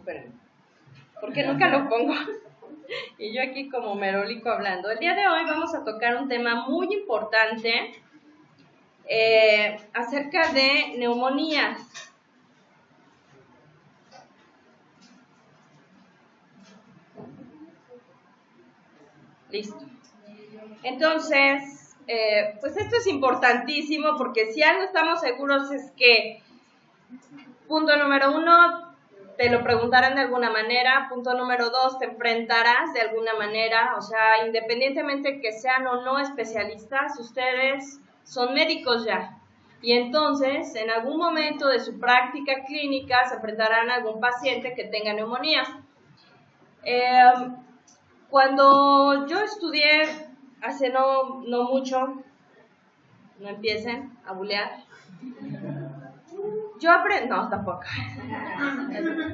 espérenme, porque nunca lo pongo. Y yo aquí como merolico hablando. El día de hoy vamos a tocar un tema muy importante acerca de neumonías. Listo. Entonces, pues esto es importantísimo porque si algo estamos seguros es que, punto número 1, te lo preguntarán de alguna manera. Punto número 2, te enfrentarás de alguna manera. O sea, independientemente que sean o no especialistas, ustedes son médicos ya. Y entonces, en algún momento de su práctica clínica, se enfrentarán a algún paciente que tenga neumonía. Cuando yo estudié hace no mucho, no empiecen a bulear, yo aprendí, no, tampoco,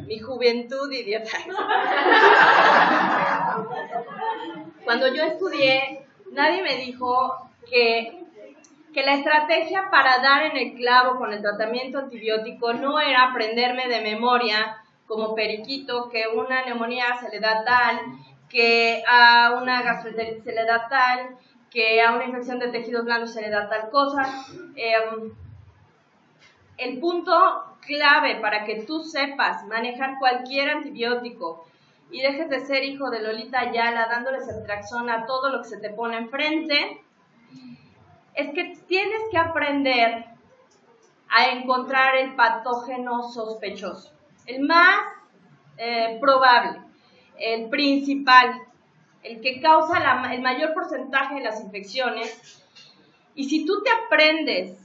mi juventud idiota. Cuando yo estudié, nadie me dijo que la estrategia para dar en el clavo con el tratamiento antibiótico no era aprenderme de memoria, como periquito, que una neumonía se le da tal, que a una gastroenteritis se le da tal, que a una infección de tejidos blandos se le da tal cosa. El punto clave para que tú sepas manejar cualquier antibiótico y dejes de ser hijo de Lolita Ayala dándole Ceftriaxona a todo lo que se te pone enfrente, es que tienes que aprender a encontrar el patógeno sospechoso, el más probable, el principal, el que causa el mayor porcentaje de las infecciones. Y si tú te aprendes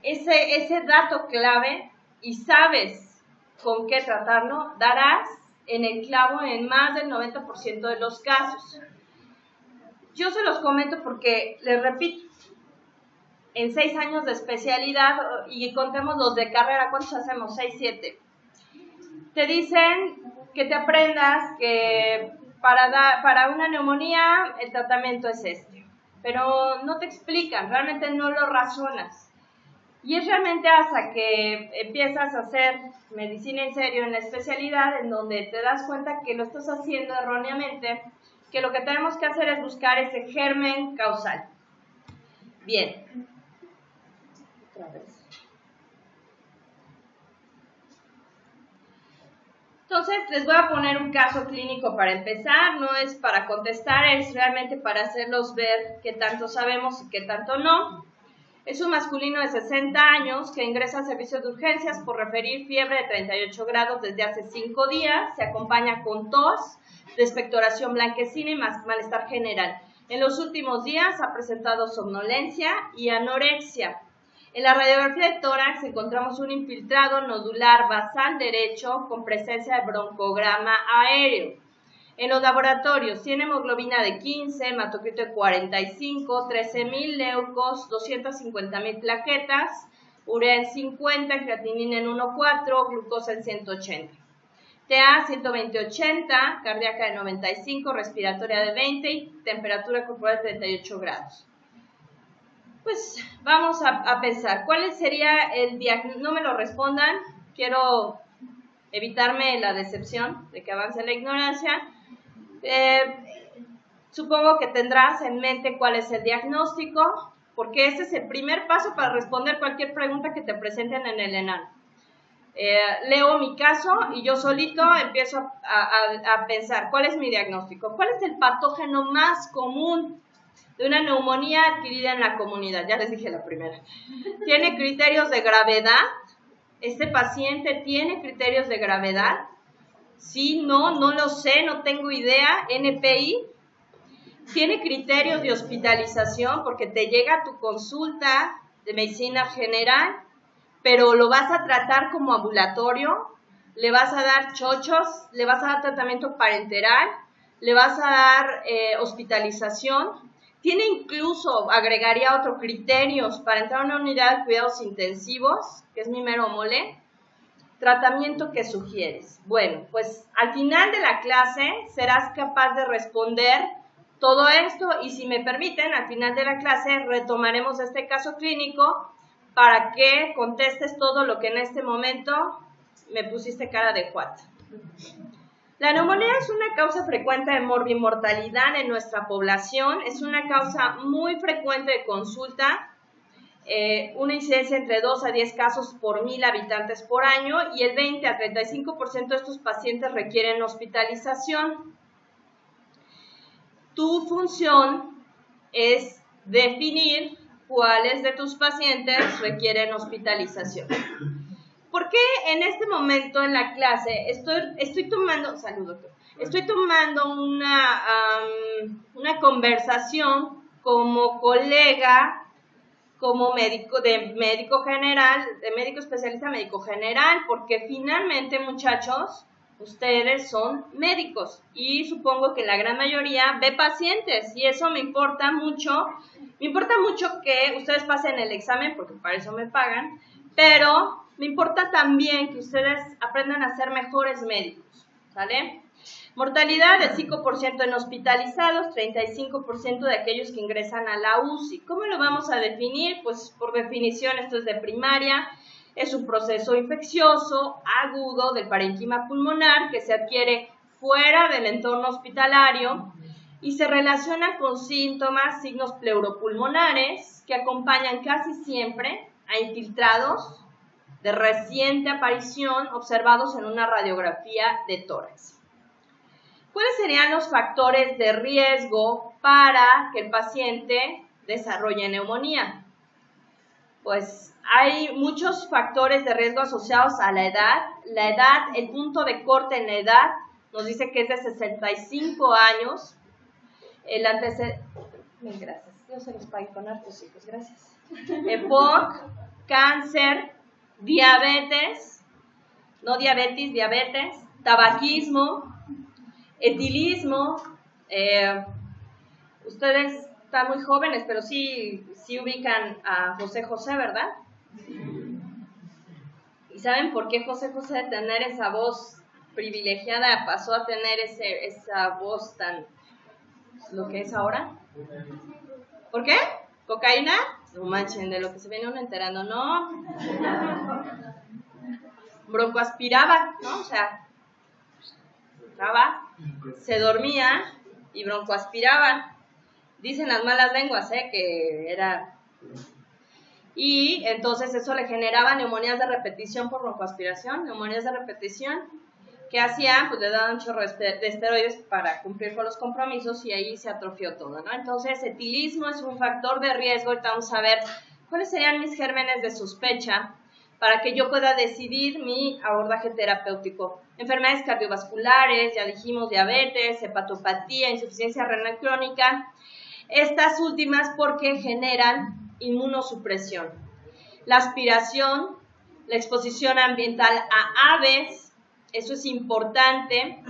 ese dato clave y sabes con qué tratarlo, darás en el clavo en más del 90% de los casos. Yo se los comento porque, les repito, en 6 años de especialidad, y contemos los de carrera, ¿cuántos hacemos? 6, 7. Te dicen que te aprendas que para una neumonía el tratamiento es este, pero no te explican, realmente no lo razonas. Y es realmente hasta que empiezas a hacer medicina en serio en la especialidad, en donde te das cuenta que lo estás haciendo erróneamente, que lo que tenemos que hacer es buscar ese germen causal. Bien. Otra vez. Entonces, les voy a poner un caso clínico para empezar. No es para contestar, es realmente para hacerlos ver qué tanto sabemos y qué tanto no. Es un masculino de 60 años que ingresa al servicio de urgencias por referir fiebre de 38 grados desde hace 5 días. Se acompaña con tos, expectoración blanquecina y malestar general. En los últimos días ha presentado somnolencia y anorexia. En la radiografía de tórax encontramos un infiltrado nodular basal derecho con presencia de broncograma aéreo. En los laboratorios tiene hemoglobina de 15, hematocrito de 45, 13.000 leucos, 250.000 plaquetas, urea en 50, creatinina en 1,4, glucosa en 180. TA 120/80, cardíaca de 95, respiratoria de 20 y temperatura corporal de 38 grados. Pues vamos a pensar, ¿cuál sería el diagnóstico? No me lo respondan, quiero evitarme la decepción de que avance la ignorancia. Supongo que tendrás en mente cuál es el diagnóstico, porque ese es el primer paso para responder cualquier pregunta que te presenten en el ENAN. Leo mi caso y yo solito empiezo a pensar, ¿cuál es mi diagnóstico? ¿Cuál es el patógeno más común de una neumonía adquirida en la comunidad? Ya les dije la primera. ¿Tiene criterios de gravedad? ¿Este paciente tiene criterios de gravedad? Sí, no lo sé, no tengo idea. NPI. ¿Tiene criterios de hospitalización? Porque te llega a tu consulta de medicina general, pero lo vas a tratar como ambulatorio, le vas a dar chochos, le vas a dar tratamiento parenteral, le vas a dar hospitalización. Tiene incluso, agregaría otro, criterios para entrar a una unidad de cuidados intensivos, que es mi mero mole. Tratamiento que sugieres. Bueno, pues al final de la clase serás capaz de responder todo esto y si me permiten, al final de la clase retomaremos este caso clínico para que contestes todo lo que en este momento me pusiste cara de what. La neumonía es una causa frecuente de morbimortalidad en nuestra población, es una causa muy frecuente de consulta, una incidencia entre 2 a 10 casos por 1000 habitantes por año y el 20 a 35% de estos pacientes requieren hospitalización. Tu función es definir cuáles de tus pacientes requieren hospitalización. ¿Por qué en este momento en la clase estoy tomando, salud doctor, estoy tomando una conversación como colega, como médico general, de médico especialista médico general? Porque finalmente, muchachos, ustedes son médicos y supongo que la gran mayoría ve pacientes y eso me importa mucho. Me importa mucho que ustedes pasen el examen porque para eso me pagan, pero me importa también que ustedes aprendan a ser mejores médicos, ¿sale? Mortalidad del 5% en hospitalizados, 35% de aquellos que ingresan a la UCI. ¿Cómo lo vamos a definir? Pues por definición esto es de primaria, es un proceso infeccioso agudo del parénquima pulmonar que se adquiere fuera del entorno hospitalario y se relaciona con síntomas, signos pleuropulmonares que acompañan casi siempre a infiltrados de reciente aparición observados en una radiografía de tórax. ¿Cuáles serían los factores de riesgo para que el paciente desarrolle neumonía? Pues hay muchos factores de riesgo asociados a la edad. La edad, el punto de corte en la edad nos dice que es de 65 años. El antecedente... Gracias. Dios se los pague con hartos hijos. Gracias. EPOC, cáncer, diabetes, no diabetes, diabetes, tabaquismo, etilismo. Ustedes están muy jóvenes, pero sí ubican a José José, ¿verdad? ¿Y saben por qué José José, de tener esa voz privilegiada, pasó a tener esa voz tan... lo que es ahora? ¿Por qué? ¿Cocaína? No manchen, de lo que se viene uno enterando, ¿no? Broncoaspiraba, ¿no? O sea, se dormía y broncoaspiraba. Dicen las malas lenguas, que era... Y entonces eso le generaba neumonías de repetición por broncoaspiración, neumonías de repetición. ¿Qué hacían? Pues le daban un chorro de esteroides para cumplir con los compromisos y ahí se atrofió todo, ¿no? Entonces, etilismo es un factor de riesgo. Ahorita vamos a ver cuáles serían mis gérmenes de sospecha para que yo pueda decidir mi abordaje terapéutico. Enfermedades cardiovasculares, ya dijimos, diabetes, hepatopatía, insuficiencia renal crónica. Estas últimas porque generan inmunosupresión. La aspiración, la exposición ambiental a aves, eso es importante.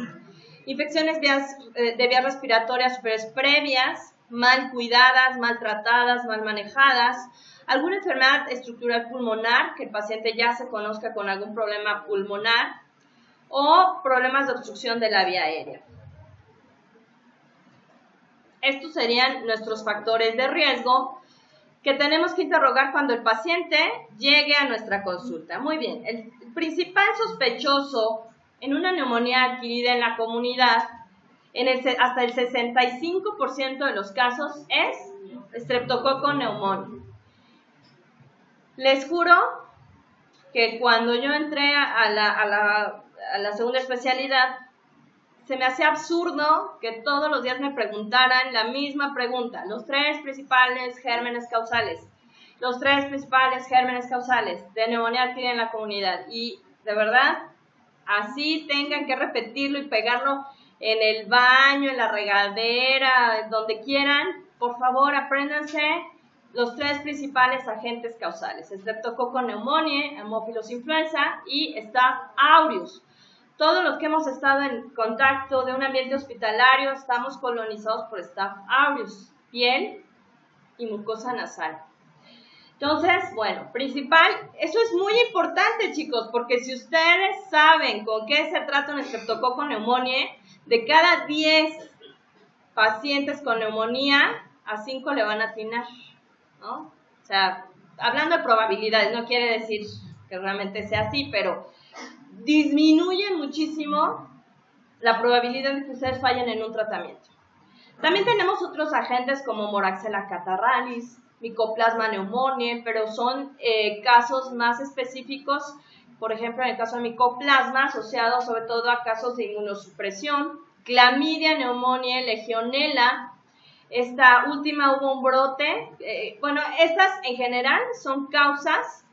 Infecciones de vías respiratorias superiores previas, mal cuidadas, maltratadas, mal manejadas. Alguna enfermedad estructural pulmonar, que el paciente ya se conozca con algún problema pulmonar, o problemas de obstrucción de la vía aérea. Estos serían nuestros factores de riesgo que tenemos que interrogar cuando el paciente llegue a nuestra consulta. Muy bien, el principal sospechoso en una neumonía adquirida en la comunidad, hasta el 65% de los casos, es Streptococcus pneumoniae. Les juro que cuando yo entré a la segunda especialidad, se me hacía absurdo que todos los días me preguntaran la misma pregunta. Los tres principales gérmenes causales. Los tres principales gérmenes causales de neumonía adquirida en la comunidad. Y de verdad, así tengan que repetirlo y pegarlo en el baño, en la regadera, donde quieran. Por favor, apréndanse los tres principales agentes causales. Streptococcus pneumoniae, Haemophilus influenza y Staph aureus. Todos los que hemos estado en contacto de un ambiente hospitalario estamos colonizados por Staph aureus, piel y mucosa nasal. Entonces, bueno, eso es muy importante, chicos, porque si ustedes saben con qué se trata un Streptococcus pneumoniae, de cada 10 pacientes con neumonía, a 5 le van a atinar, ¿no? O sea, hablando de probabilidades, no quiere decir que realmente sea así, pero disminuyen muchísimo la probabilidad de que ustedes fallen en un tratamiento. También tenemos otros agentes como Moraxella catarrhalis, Mycoplasma pneumoniae, pero son casos más específicos, por ejemplo, en el caso de Mycoplasma, asociado sobre todo a casos de inmunosupresión, Clamidia pneumoniae, Legionella. Esta última hubo un brote, bueno, estas en general son causas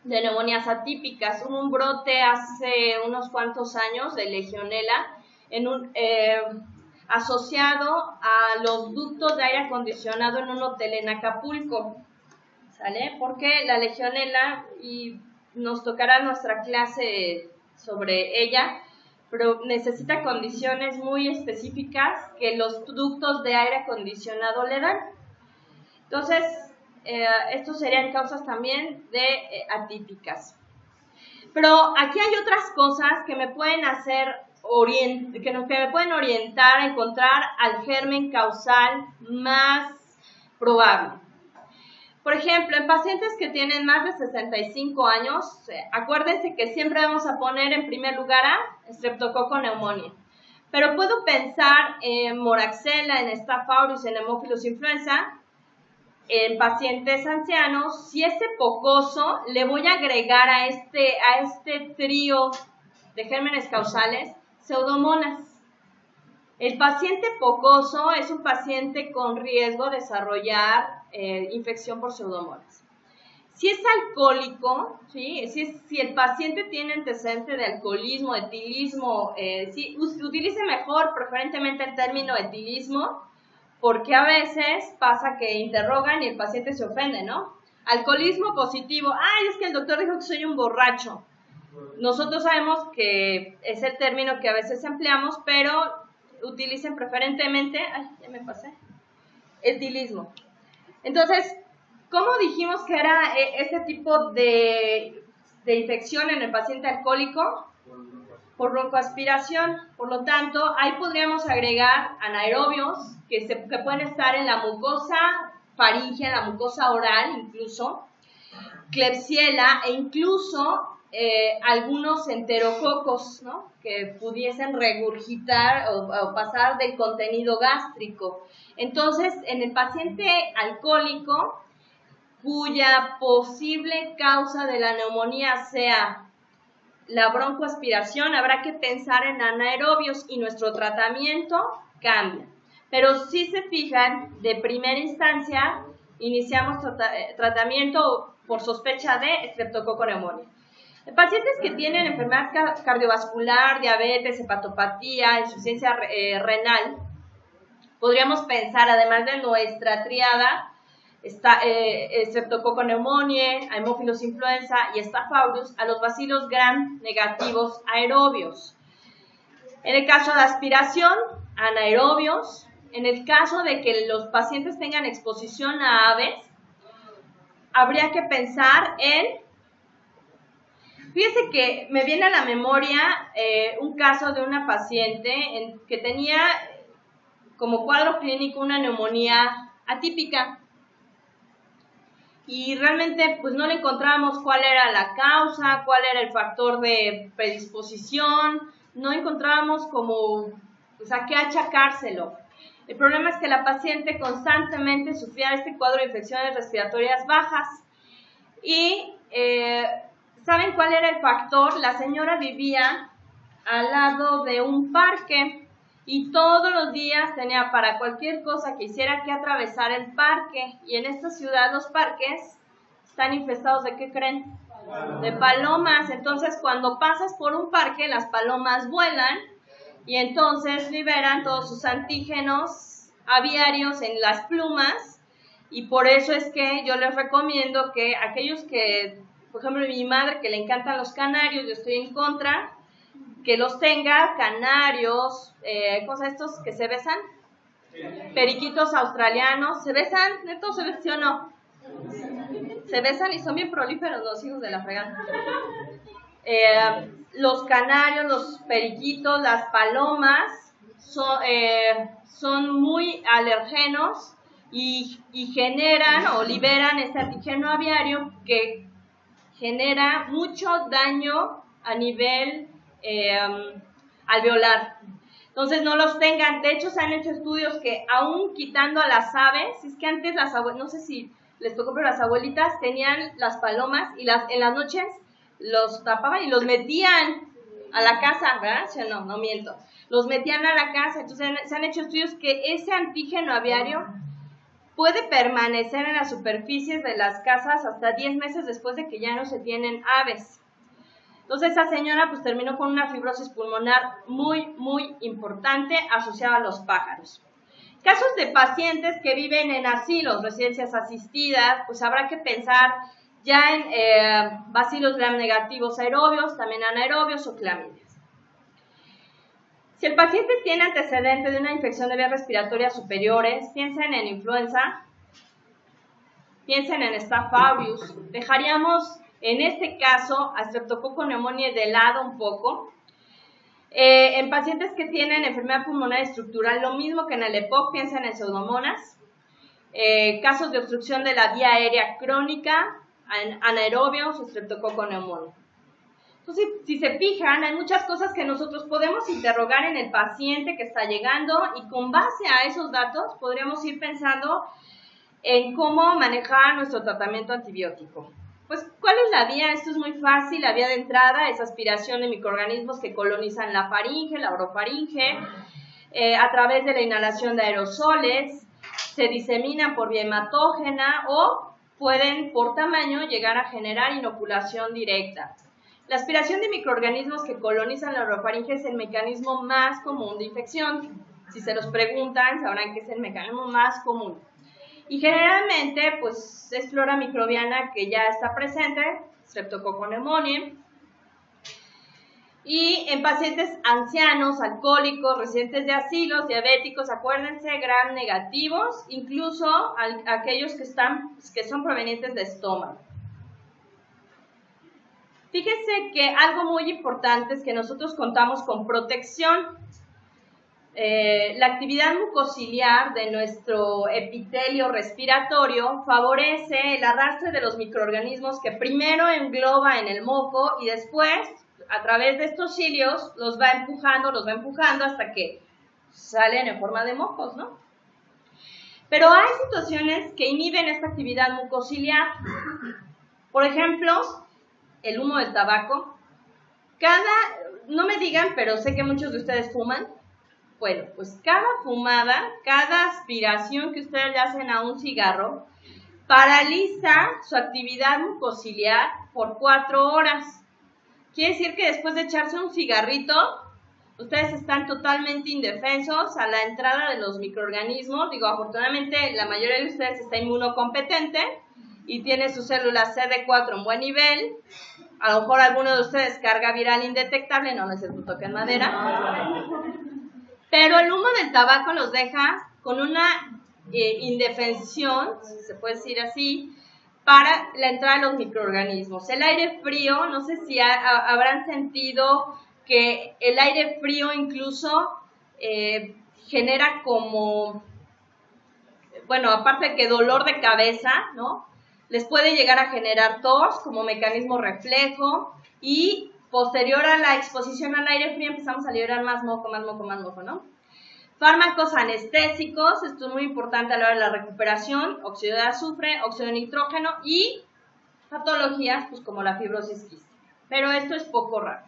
de neumonías atípicas. Hubo un brote hace unos cuantos años de Legionella asociado a los ductos de aire acondicionado en un hotel en Acapulco, ¿sale? Porque la Legionella, y nos tocará nuestra clase sobre ella, pero necesita condiciones muy específicas que los ductos de aire acondicionado le dan. Entonces, estos serían causas también de atípicas. Pero aquí hay otras cosas que me pueden hacer que me pueden orientar a encontrar al germen causal más probable. Por ejemplo, en pacientes que tienen más de 65 años, acuérdense que siempre vamos a poner en primer lugar a Streptococcus pneumoniae. Pero puedo pensar en Moraxella, en Staph aureus, en Haemophilus influenza. En pacientes ancianos, si es cepocoso, le voy a agregar a este trío de gérmenes causales Pseudomonas. El paciente pocoso es un paciente con riesgo de desarrollar infección por Pseudomonas. Si es alcohólico, ¿sí? si el paciente tiene antecedente de alcoholismo, etilismo, utilice mejor preferentemente el término etilismo, porque a veces pasa que interrogan y el paciente se ofende, ¿no? Alcoholismo positivo, ay, es que el doctor dijo que soy un borracho. Nosotros sabemos que es el término que a veces empleamos, pero utilicen preferentemente, etilismo. Entonces, ¿cómo dijimos que era este tipo de infección en el paciente alcohólico? Por broncoaspiración. Por lo tanto, ahí podríamos agregar anaerobios que pueden estar en la mucosa faríngea, en la mucosa oral incluso, Klebsiella e incluso algunos enterococos, ¿no? Que pudiesen regurgitar o pasar del contenido gástrico. Entonces, en el paciente alcohólico, cuya posible causa de la neumonía sea la broncoaspiración, habrá que pensar en anaerobios y nuestro tratamiento cambia. Pero si se fijan, de primera instancia, iniciamos tratamiento por sospecha de Streptococcus pneumoniae. En pacientes que tienen enfermedad cardiovascular, diabetes, hepatopatía, insuficiencia renal, podríamos pensar, además de nuestra triada, Streptococcus pneumoniae, Haemophilus influenza y Staph aureus, a los bacilos gram negativos aerobios. En el caso de aspiración, anaerobios. En el caso de que los pacientes tengan exposición a aves, habría que pensar en... Fíjense que me viene a la memoria un caso de una paciente que tenía como cuadro clínico una neumonía atípica. Y realmente pues no le encontramos cuál era la causa, cuál era el factor de predisposición, no encontrábamos como pues, a qué achacárselo. El problema es que la paciente constantemente sufría este cuadro de infecciones respiratorias bajas. Y ¿saben cuál era el factor? La señora vivía al lado de un parque y todos los días tenía para cualquier cosa que hiciera que atravesar el parque. Y en esta ciudad los parques están infestados ¿de qué creen? De palomas. Entonces cuando pasas por un parque las palomas vuelan y entonces liberan todos sus antígenos aviarios en las plumas. Y por eso es que yo les recomiendo que aquellos que, por ejemplo mi madre que le encantan los canarios, yo estoy en contra, que los tenga, canarios, cosas estos que se besan, periquitos australianos, ¿se besan? ¿Neto se besan, sí o no? Se besan y son bien prolíferos los hijos de la fregada. Los canarios, los periquitos, las palomas son muy alergenos y generan o liberan este antígeno aviario que genera mucho daño a nivel alveolar. Entonces no los tengan. De hecho se han hecho estudios que aún quitando a las aves, es que antes las abuelas, no sé si les tocó, pero las abuelitas tenían las palomas y en las noches los tapaban y los metían a la casa, ¿verdad? O sea, no miento. Los metían a la casa. Entonces se han hecho estudios que ese antígeno aviario puede permanecer en las superficies de las casas hasta 10 meses después de que ya no se tienen aves. Entonces esa señora pues terminó con una fibrosis pulmonar muy importante asociada a los pájaros. Casos de pacientes que viven en asilos, residencias asistidas, pues habrá que pensar ya en bacilos gram negativos aerobios, también anaerobios o clamidias. Si el paciente tiene antecedente de una infección de vías respiratorias superiores, piensen en influenza, piensen en Staph aureus. Dejaríamos en este caso a Streptococcus pneumoniae de lado un poco. En pacientes que tienen enfermedad pulmonar estructural, lo mismo que en el EPOC, piensen en pseudomonas. Casos de obstrucción de la vía aérea crónica, anaerobios o Streptococcus pneumoniae. Entonces, si se fijan, hay muchas cosas que nosotros podemos interrogar en el paciente que está llegando y con base a esos datos podríamos ir pensando en cómo manejar nuestro tratamiento antibiótico. Pues, ¿cuál es la vía? Esto es muy fácil. La vía de entrada es aspiración de microorganismos que colonizan la faringe, la orofaringe, a través de la inhalación de aerosoles, se diseminan por vía hematógena o pueden, por tamaño, llegar a generar inoculación directa. La aspiración de microorganismos que colonizan la orofaringe es el mecanismo más común de infección. Si se los preguntan, sabrán que es el mecanismo más común. Y generalmente, pues, es flora microbiana que ya está presente, Streptococcus pneumoniae. Y en pacientes ancianos, alcohólicos, residentes de asilos, diabéticos, acuérdense, gram negativos, incluso aquellos que son provenientes de estómago. Fíjense que algo muy importante es que nosotros contamos con protección. La actividad mucociliar de nuestro epitelio respiratorio favorece el arrastre de los microorganismos que primero engloba en el moco y después, a través de estos cilios, los va empujando hasta que salen en forma de mocos, ¿no? Pero hay situaciones que inhiben esta actividad mucociliar. Por ejemplo, el humo del tabaco. No me digan, pero sé que muchos de ustedes fuman. Bueno, pues cada fumada, cada aspiración que ustedes le hacen a un cigarro, paraliza su actividad mucociliar por 4 horas. Quiere decir que después de echarse un cigarrito, ustedes están totalmente indefensos a la entrada de los microorganismos. Digo, afortunadamente la mayoría de ustedes está inmunocompetente y tiene sus células CD4 en buen nivel. A lo mejor alguno de ustedes carga viral indetectable, no es el toque en madera. Pero el humo del tabaco los deja con una indefensión, si se puede decir así, para la entrada de los microorganismos. El aire frío, no sé si habrán sentido que el aire frío incluso genera como, bueno, aparte de que dolor de cabeza, ¿no? Les puede llegar a generar tos como mecanismo reflejo y posterior a la exposición al aire frío empezamos a liberar más moco, ¿no? Fármacos anestésicos, esto es muy importante a la hora de la recuperación, óxido de azufre, óxido de nitrógeno y patologías pues como la fibrosis quística. Pero esto es poco raro.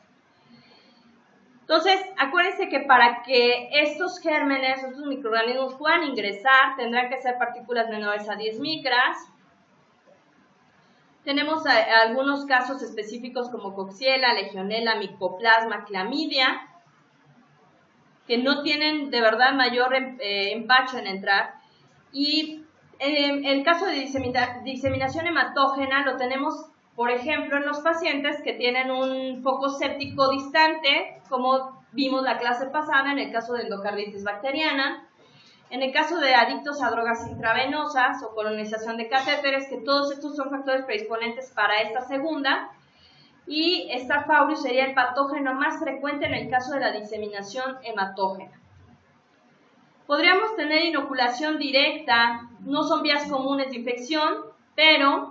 Entonces, acuérdense que para que estos gérmenes, estos microorganismos puedan ingresar, tendrán que ser partículas menores a 10 micras. Tenemos algunos casos específicos como Coxiella, Legionella, Mycoplasma, Clamidia, que no tienen de verdad mayor empacho en entrar. Y el caso de diseminación hematógena lo tenemos, por ejemplo, en los pacientes que tienen un foco séptico distante, como vimos la clase pasada en el caso de endocarditis bacteriana. En el caso de adictos a drogas intravenosas o colonización de catéteres, que todos estos son factores predisponentes para esta segunda. Y Staph aureus sería el patógeno más frecuente en el caso de la diseminación hematógena. Podríamos tener inoculación directa, no son vías comunes de infección, pero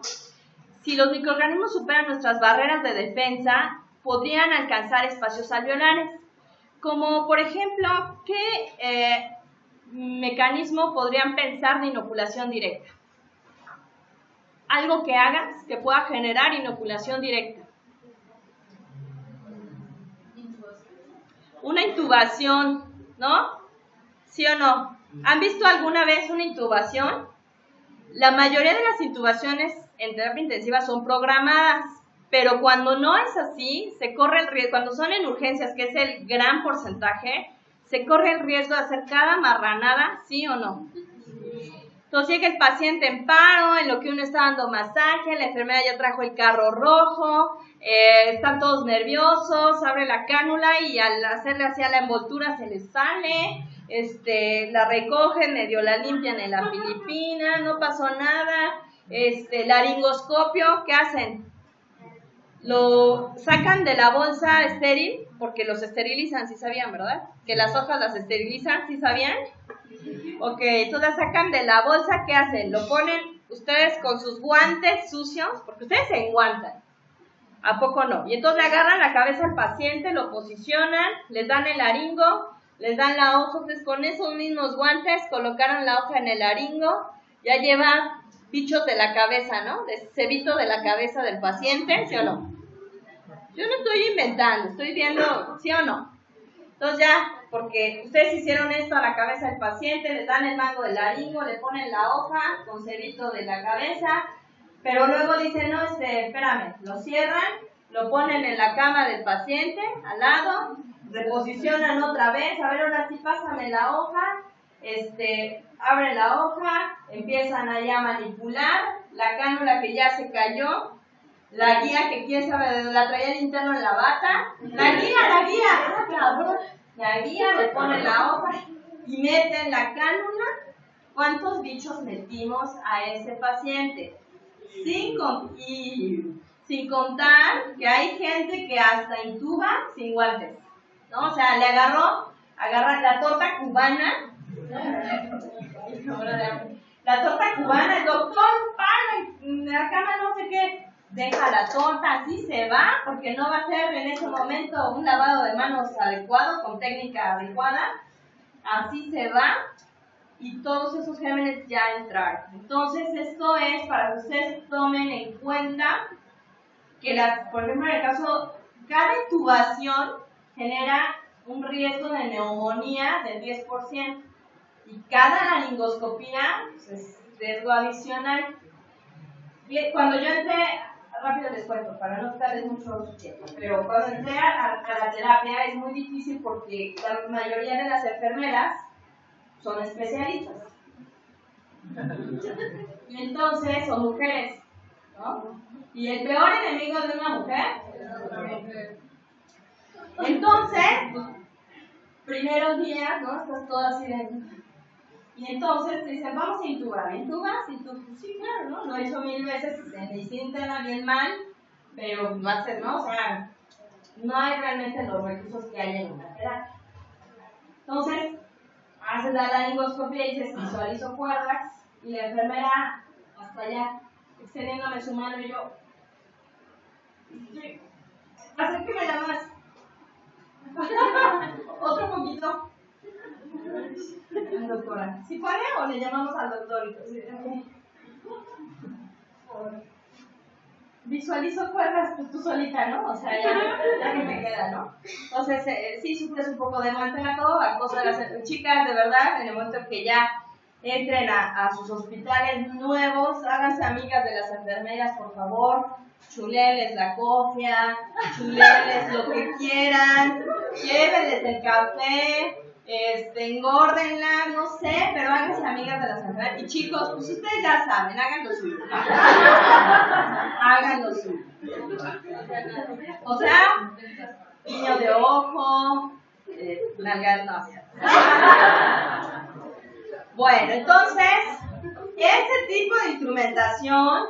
si los microorganismos superan nuestras barreras de defensa, podrían alcanzar espacios alveolares. Como por ejemplo, ¿qué mecanismo podrían pensar de inoculación directa? Algo que hagas que pueda generar inoculación directa. Una intubación, ¿no? ¿Sí o no? ¿Han visto alguna vez una intubación? La mayoría de las intubaciones en terapia intensiva son programadas, pero cuando no es así, se corre el riesgo, cuando son en urgencias, que es el gran porcentaje, se corre el riesgo de hacer cada marranada, ¿sí o no? Entonces llega el paciente en paro, en lo que uno está dando masaje, la enfermera ya trajo el carro rojo, están todos nerviosos, abre la cánula y al hacerle así a la envoltura se les sale, la recogen, medio la limpian en la Filipina, no pasó nada, laringoscopio, ¿qué hacen? Lo sacan de la bolsa estéril, porque los esterilizan, sí sabían, ¿verdad? Que las hojas las esterilizan, ¿sí sabían? Ok, entonces la sacan de la bolsa, ¿qué hacen? Lo ponen ustedes con sus guantes sucios, porque ustedes se enguantan, ¿a poco no? Y entonces le agarran la cabeza al paciente, lo posicionan, les dan el laringo, les dan la hoja, entonces con esos mismos guantes colocaron la hoja en el laringo, ya lleva bichos de la cabeza, ¿no? De cebito de la cabeza del paciente, ¿sí o no? Yo no estoy inventando, estoy viendo, ¿sí o no? Entonces ya, porque ustedes hicieron esto a la cabeza del paciente, le dan el mango del laringo, le ponen la hoja con cebito de la cabeza, pero luego dicen, no, espérame, lo cierran, lo ponen en la cama del paciente, al lado, reposicionan otra vez, a ver, ahora sí pásame la hoja, abren la hoja, empiezan allá a manipular, la cánula que ya se cayó, la guía que quién sabe, la traía el interno en la bata, la guía, cabrón, la guía le pone la hoja y meten la cánula. ¿Cuántos bichos metimos a ese paciente? Sin contar que hay gente que hasta intuba sin guantes, ¿no? O sea, le agarra la torta cubana, el doctor, para, en la cama no sé qué, deja la torta, así se va, porque no va a ser en ese momento un lavado de manos adecuado, con técnica adecuada, así se va, y todos esos gérmenes ya entraron. Entonces, esto es para que ustedes tomen en cuenta que, por ejemplo, en el caso, cada intubación genera un riesgo de neumonía del 10%, y cada laringoscopía pues, es riesgo adicional. Y cuando yo entré, rápido les cuento, para no quitarles mucho tiempo, pero cuando entré a la terapia es muy difícil porque la mayoría de las enfermeras son especialistas. Y entonces son mujeres, ¿no? Y el peor enemigo de una mujer. Entonces, primeros días, ¿no? Estás todo así de... Y entonces te dicen, vamos a intubar. ¿Intubas? Y tú, pues sí, claro, ¿no? Lo he hecho 1000 veces, se me sienten bien mal, pero va a ser, ¿no? O sea, no hay realmente los recursos que hay en una terapia. Entonces, haces la laringoscopia y dices, visualizo cuerdas, y la enfermera hasta allá, extendiéndome su mano, y yo, sí, acérquemela más. Otro poquito. Doctora, ¿sí puede o le llamamos al doctor? Visualizo cuerdas, pues tú solita, ¿no? O sea, ya que me queda, ¿no? Entonces, sí sufres un poco de maltrato, acoso de las chicas, de verdad, en el momento que ya entren a sus hospitales nuevos, háganse amigas de las enfermeras, por favor, chuleles la cofia, chuleles lo que quieran, llévenles el café, engórdenla, no sé, pero háganse amigas de las enfermeras. Y chicos, pues ustedes ya saben, hagan lo suyo. Hagan lo suyo. O sea, guiño de ojo, nalgas, no sé. Bueno, entonces, este tipo de instrumentación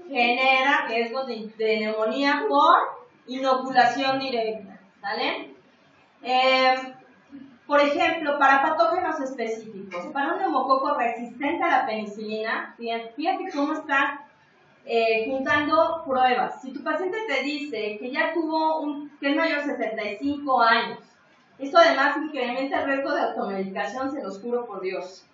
genera riesgos de neumonía por inoculación directa, ¿vale? Por ejemplo, para patógenos específicos, para un neumococo resistente a la penicilina, fíjate cómo está juntando pruebas. Si tu paciente te dice que ya que es mayor de 65 años, esto además incrementa el riesgo de automedicación, se los juro por Dios.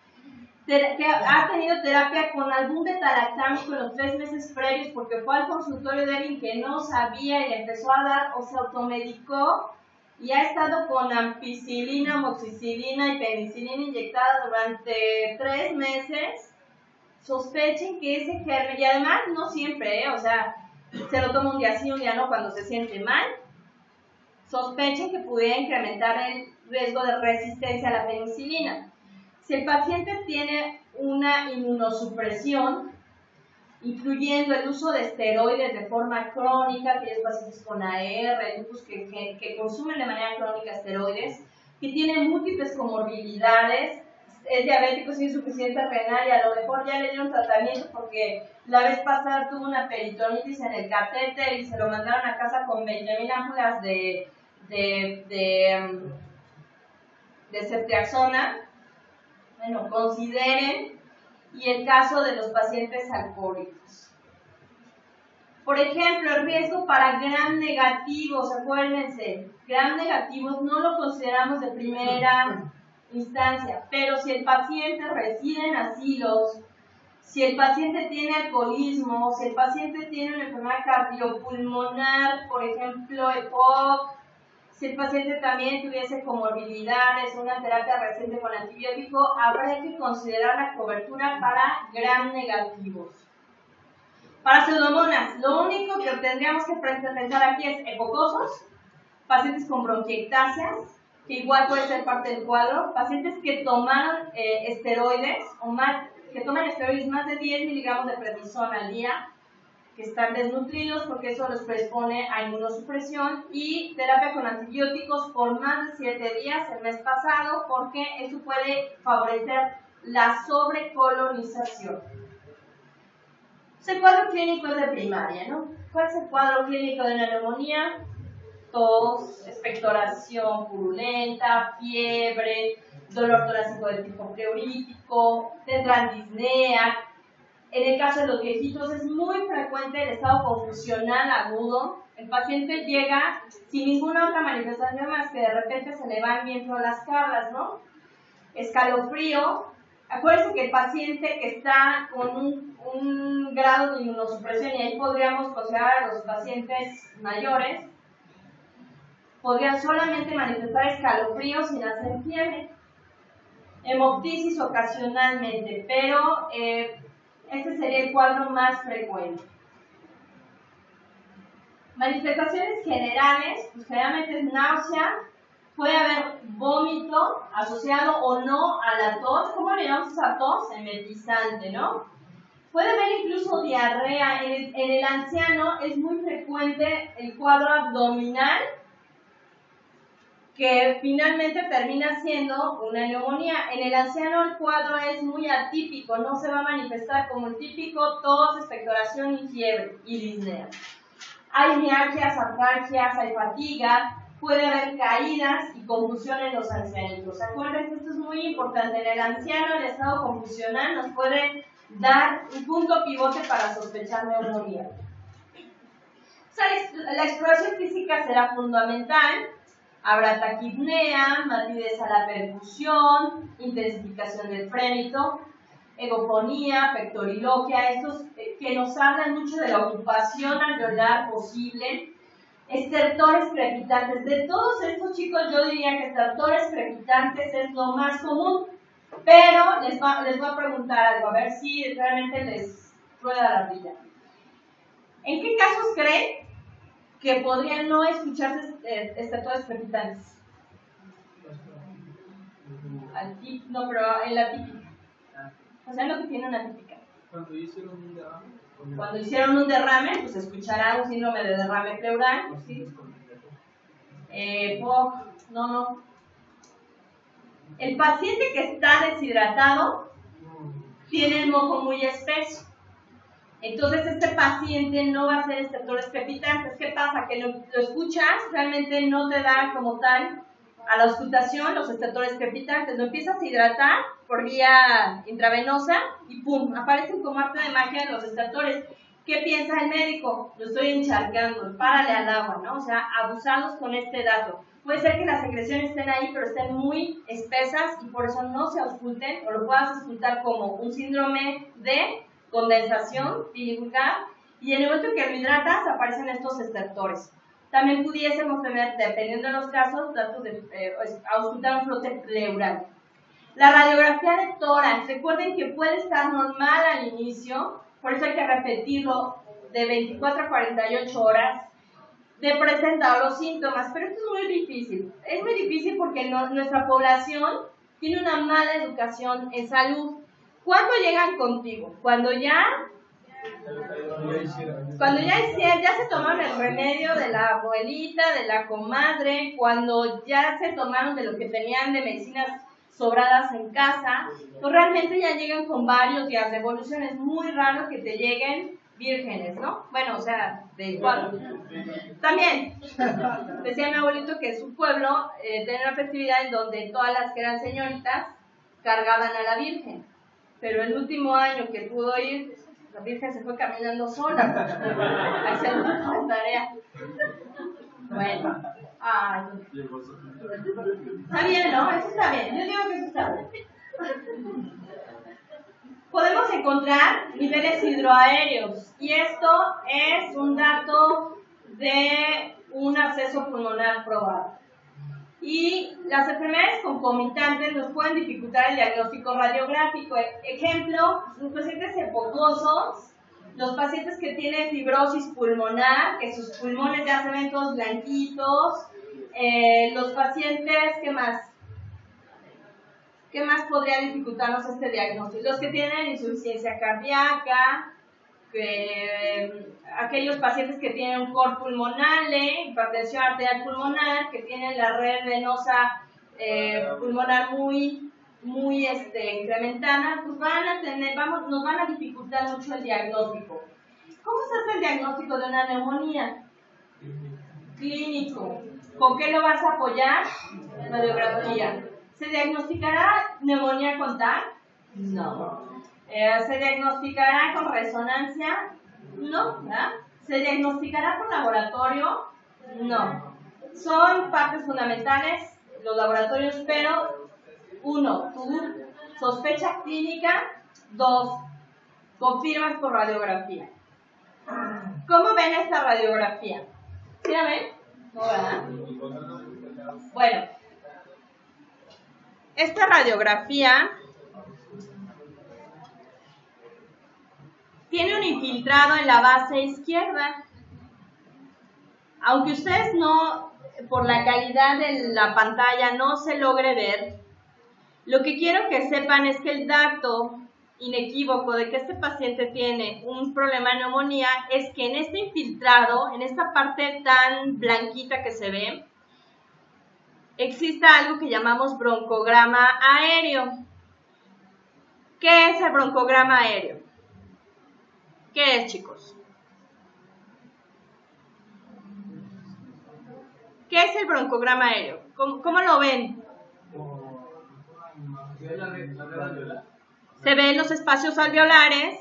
Que ha tenido terapia con algún beta-lactámico en los 3 meses previos porque fue al consultorio de alguien que no sabía y le empezó a dar o se automedicó y ha estado con ampicilina, amoxicilina y penicilina inyectada durante 3 meses, sospechen que ese germen, y además no siempre, o sea, se lo toma un día sí, un día no cuando se siente mal, sospechen que pudiera incrementar el riesgo de resistencia a la penicilina. Si el paciente tiene una inmunosupresión, incluyendo el uso de esteroides de forma crónica, aquellos pacientes con AR, lupus que consumen de manera crónica esteroides, que tienen múltiples comorbilidades, es diabético sin insuficiencia renal y a lo mejor ya le dieron tratamiento porque la vez pasada tuvo una peritonitis en el catéter y se lo mandaron a casa con 20,000 ámpulas de ceftriaxona. Bueno, consideren, y el caso de los pacientes alcohólicos. Por ejemplo, el riesgo para gram negativos, acuérdense, gram negativos no lo consideramos de primera instancia, pero si el paciente reside en asilos, si el paciente tiene alcoholismo, si el paciente tiene una enfermedad cardiopulmonar, por ejemplo, EPOC, si el paciente también tuviese comorbilidades, una terapia reciente con antibiótico, habrá que considerar la cobertura para gram negativos. Para pseudomonas, lo único que tendríamos que pensar aquí es epocosos, pacientes con bronquiectasias, que igual puede ser parte del cuadro, pacientes que tomaron esteroides, que toman esteroides más de 10 miligramos de prednisona al día, que están desnutridos porque eso los predispone a inmunosupresión, y terapia con antibióticos por más de 7 días el mes pasado porque eso puede favorecer la sobrecolonización. El cuadro clínico es de primaria, ¿no? ¿Cuál es el cuadro clínico de una neumonía? Tos, expectoración purulenta, fiebre, dolor torácico de tipo preurítico, tendrán disnea. En el caso de los viejitos es muy frecuente el estado confusional agudo. El paciente llega sin ninguna otra manifestación más que de repente se le van viendo las caras, ¿no? Escalofrío. Acuérdense que el paciente que está con un grado de inmunosupresión, y ahí podríamos considerar a los pacientes mayores, podrían solamente manifestar escalofrío sin hacer fiebre. Hemoptisis ocasionalmente, pero este sería el cuadro más frecuente. Manifestaciones generales, pues generalmente es náusea, puede haber vómito asociado o no a la tos. ¿Cómo le llamamos a tos? Emetizante, ¿no? Puede haber incluso diarrea. En el anciano es muy frecuente el cuadro abdominal, que finalmente termina siendo una neumonía. En el anciano el cuadro es muy atípico, no se va a manifestar como el típico tos, expectoración y fiebre y disnea. Hay mialgias, artralgias, hay fatiga, puede haber caídas y confusión en los ancianitos. Acuérdense, esto es muy importante. En el anciano el estado confusional nos puede dar un punto pivote para sospechar neumonía. O sea, la exploración física será fundamental. Habrá taquipnea, matidez a la percusión, intensificación del frénito, egofonía, pectoriloquia, estos que nos hablan mucho de la ocupación alveolar posible, estertores crepitantes. De todos estos, chicos, yo diría que estertores crepitantes es lo más común, pero les voy a preguntar algo, a ver si realmente les rueda la ardilla. ¿En qué casos creen que podrían no escucharse estertores crepitantes? No, pero en la típica. O sea, lo que tiene una típica. Cuando hicieron un derrame. Cuando hicieron un derrame, pues escuchará un síndrome de derrame pleural. ¿Sí? No. El paciente que está deshidratado tiene el moco muy espeso. Entonces, este paciente no va a hacer estertores crepitantes. ¿Qué pasa? Que lo escuchas, realmente no te da como tal a la auscultación los estertores crepitantes. Lo empiezas a hidratar por vía intravenosa y ¡pum! Aparecen como arte de magia los estertores. ¿Qué piensa el médico? Lo estoy encharcando, párale al agua, ¿no? O sea, abusados con este dato. Puede ser que las secreciones estén ahí, pero estén muy espesas y por eso no se ausculten, o lo puedas auscultar como un síndrome de condensación biliar, y en el momento que lo hidratas aparecen estos estertores. También pudiésemos tener, dependiendo de los casos, datos de auscultar un flote pleural. La radiografía de tórax, recuerden que puede estar normal al inicio, por eso hay que repetirlo de 24 a 48 horas, de presentar los síntomas, pero esto es muy difícil. Es muy difícil porque nuestra población tiene una mala educación en salud. ¿Cuándo llegan contigo? Cuando ya se tomaron el remedio de la abuelita, de la comadre, cuando ya se tomaron de lo que tenían de medicinas sobradas en casa, pues realmente ya llegan con varios días de evolución. Es muy raro que te lleguen vírgenes, ¿no? Bueno, o sea, de igual. También, decía mi abuelito que en su pueblo tenía una festividad en donde todas las que eran señoritas cargaban a la Virgen. Pero el último año que pudo ir, la Virgen se fue caminando sola. Ahí se nos tarea. Bueno. Ay. Está bien, ¿no? Eso está bien. Yo digo que eso está bien. Podemos encontrar niveles hidroaéreos y esto es un dato de un absceso pulmonar probado. Y las enfermedades concomitantes nos pueden dificultar el diagnóstico radiográfico. Ejemplo, los pacientes hipocosos, los pacientes que tienen fibrosis pulmonar, que sus pulmones ya se ven todos blanquitos, los pacientes, ¿qué más? ¿Qué más podría dificultarnos este diagnóstico? Los que tienen insuficiencia cardíaca, aquellos pacientes que tienen un cor pulmonale, hipertensión arterial pulmonar, que tienen la red venosa pulmonar muy incrementada, pues nos van a dificultar mucho el diagnóstico. ¿Cómo se hace el diagnóstico de una neumonía? Clínico. ¿Con qué lo vas a apoyar? Radiografía. ¿Se diagnosticará neumonía con TAC? No. ¿Se diagnosticará con resonancia? No, ¿verdad? ¿Se diagnosticará por laboratorio? No. Son partes fundamentales los laboratorios, pero 1, tu sospecha clínica, 2, confirmas por radiografía. ¿Cómo ven esta radiografía? ¿Sí la ven? No, ¿verdad? Bueno, esta radiografía tiene un infiltrado en la base izquierda. Aunque ustedes no, por la calidad de la pantalla, no se logre ver, lo que quiero que sepan es que el dato inequívoco de que este paciente tiene un problema de neumonía es que en este infiltrado, en esta parte tan blanquita que se ve, existe algo que llamamos broncograma aéreo. ¿Qué es el broncograma aéreo? ¿Qué es, chicos? ¿Qué es el broncograma aéreo? ¿Cómo lo ven? Se ven los espacios alveolares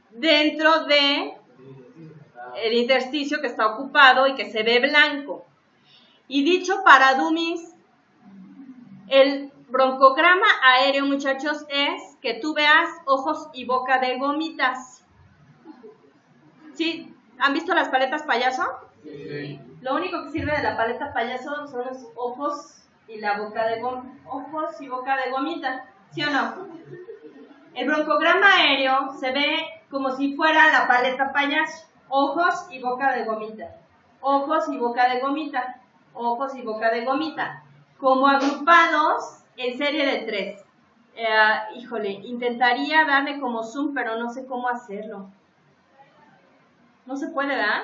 dentro de el intersticio que está ocupado y que se ve blanco. Y dicho para dummies, el broncograma aéreo, muchachos, es que tú veas ojos y boca de gomitas. ¿Sí? ¿Han visto las paletas payaso? Sí. Lo único que sirve de la paleta payaso son los ojos y la boca de ojos y boca de gomita, ¿sí o no? El broncograma aéreo se ve como si fuera la paleta payaso, ojos y boca de gomita, ojos y boca de gomita, ojos y boca de gomita, como agrupados en serie de 3. Híjole, intentaría darle como zoom, pero no sé cómo hacerlo. No se puede, ¿verdad?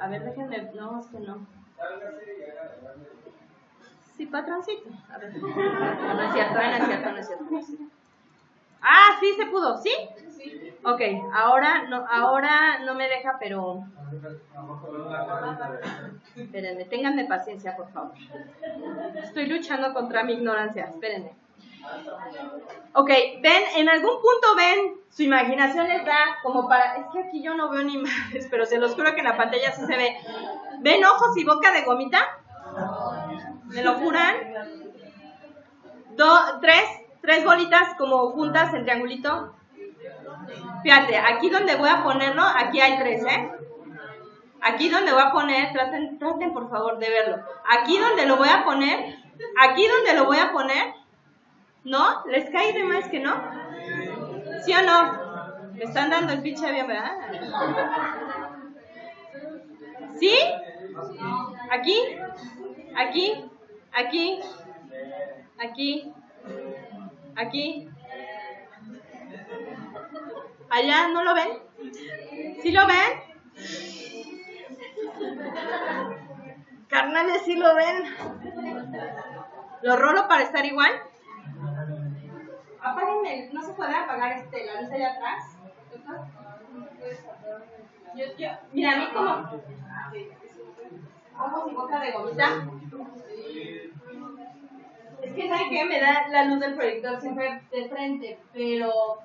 A ver, déjenme, no, es que no. Sí, patroncito. A ver. No es cierto, no es cierto, no es cierto. Ah, sí se pudo, ¿sí? Sí. Ok, ahora no me deja, pero... Espérenme, ténganme paciencia, por favor. Estoy luchando contra mi ignorancia, espérenme. Ok, ven, en algún punto ven, su imaginación les da como para... Es que aquí yo no veo ni madres, pero se los juro que en la pantalla sí se ve. ¿Ven ojos y boca de gomita? ¿Me lo juran? Tres bolitas como juntas en triangulito. Fíjate, aquí donde voy a ponerlo, aquí hay 3, ¿eh? Aquí donde voy a poner, traten por favor de verlo. Aquí donde lo voy a poner, ¿no? ¿Les cae de más que no? ¿Sí o no? Me están dando el pinche avión, ¿verdad? ¿Sí? Aquí, aquí. ¿Allá no lo ven? ¿Sí lo ven? Carnales, ¿sí lo ven? ¿Lo rolo para estar igual? Apáguenme, ¿no se puede apagar la luz allá atrás? Mira, a mí como... Ojos y boca de gomita. Es que, ¿saben qué? Me da la luz del proyector siempre de frente, pero...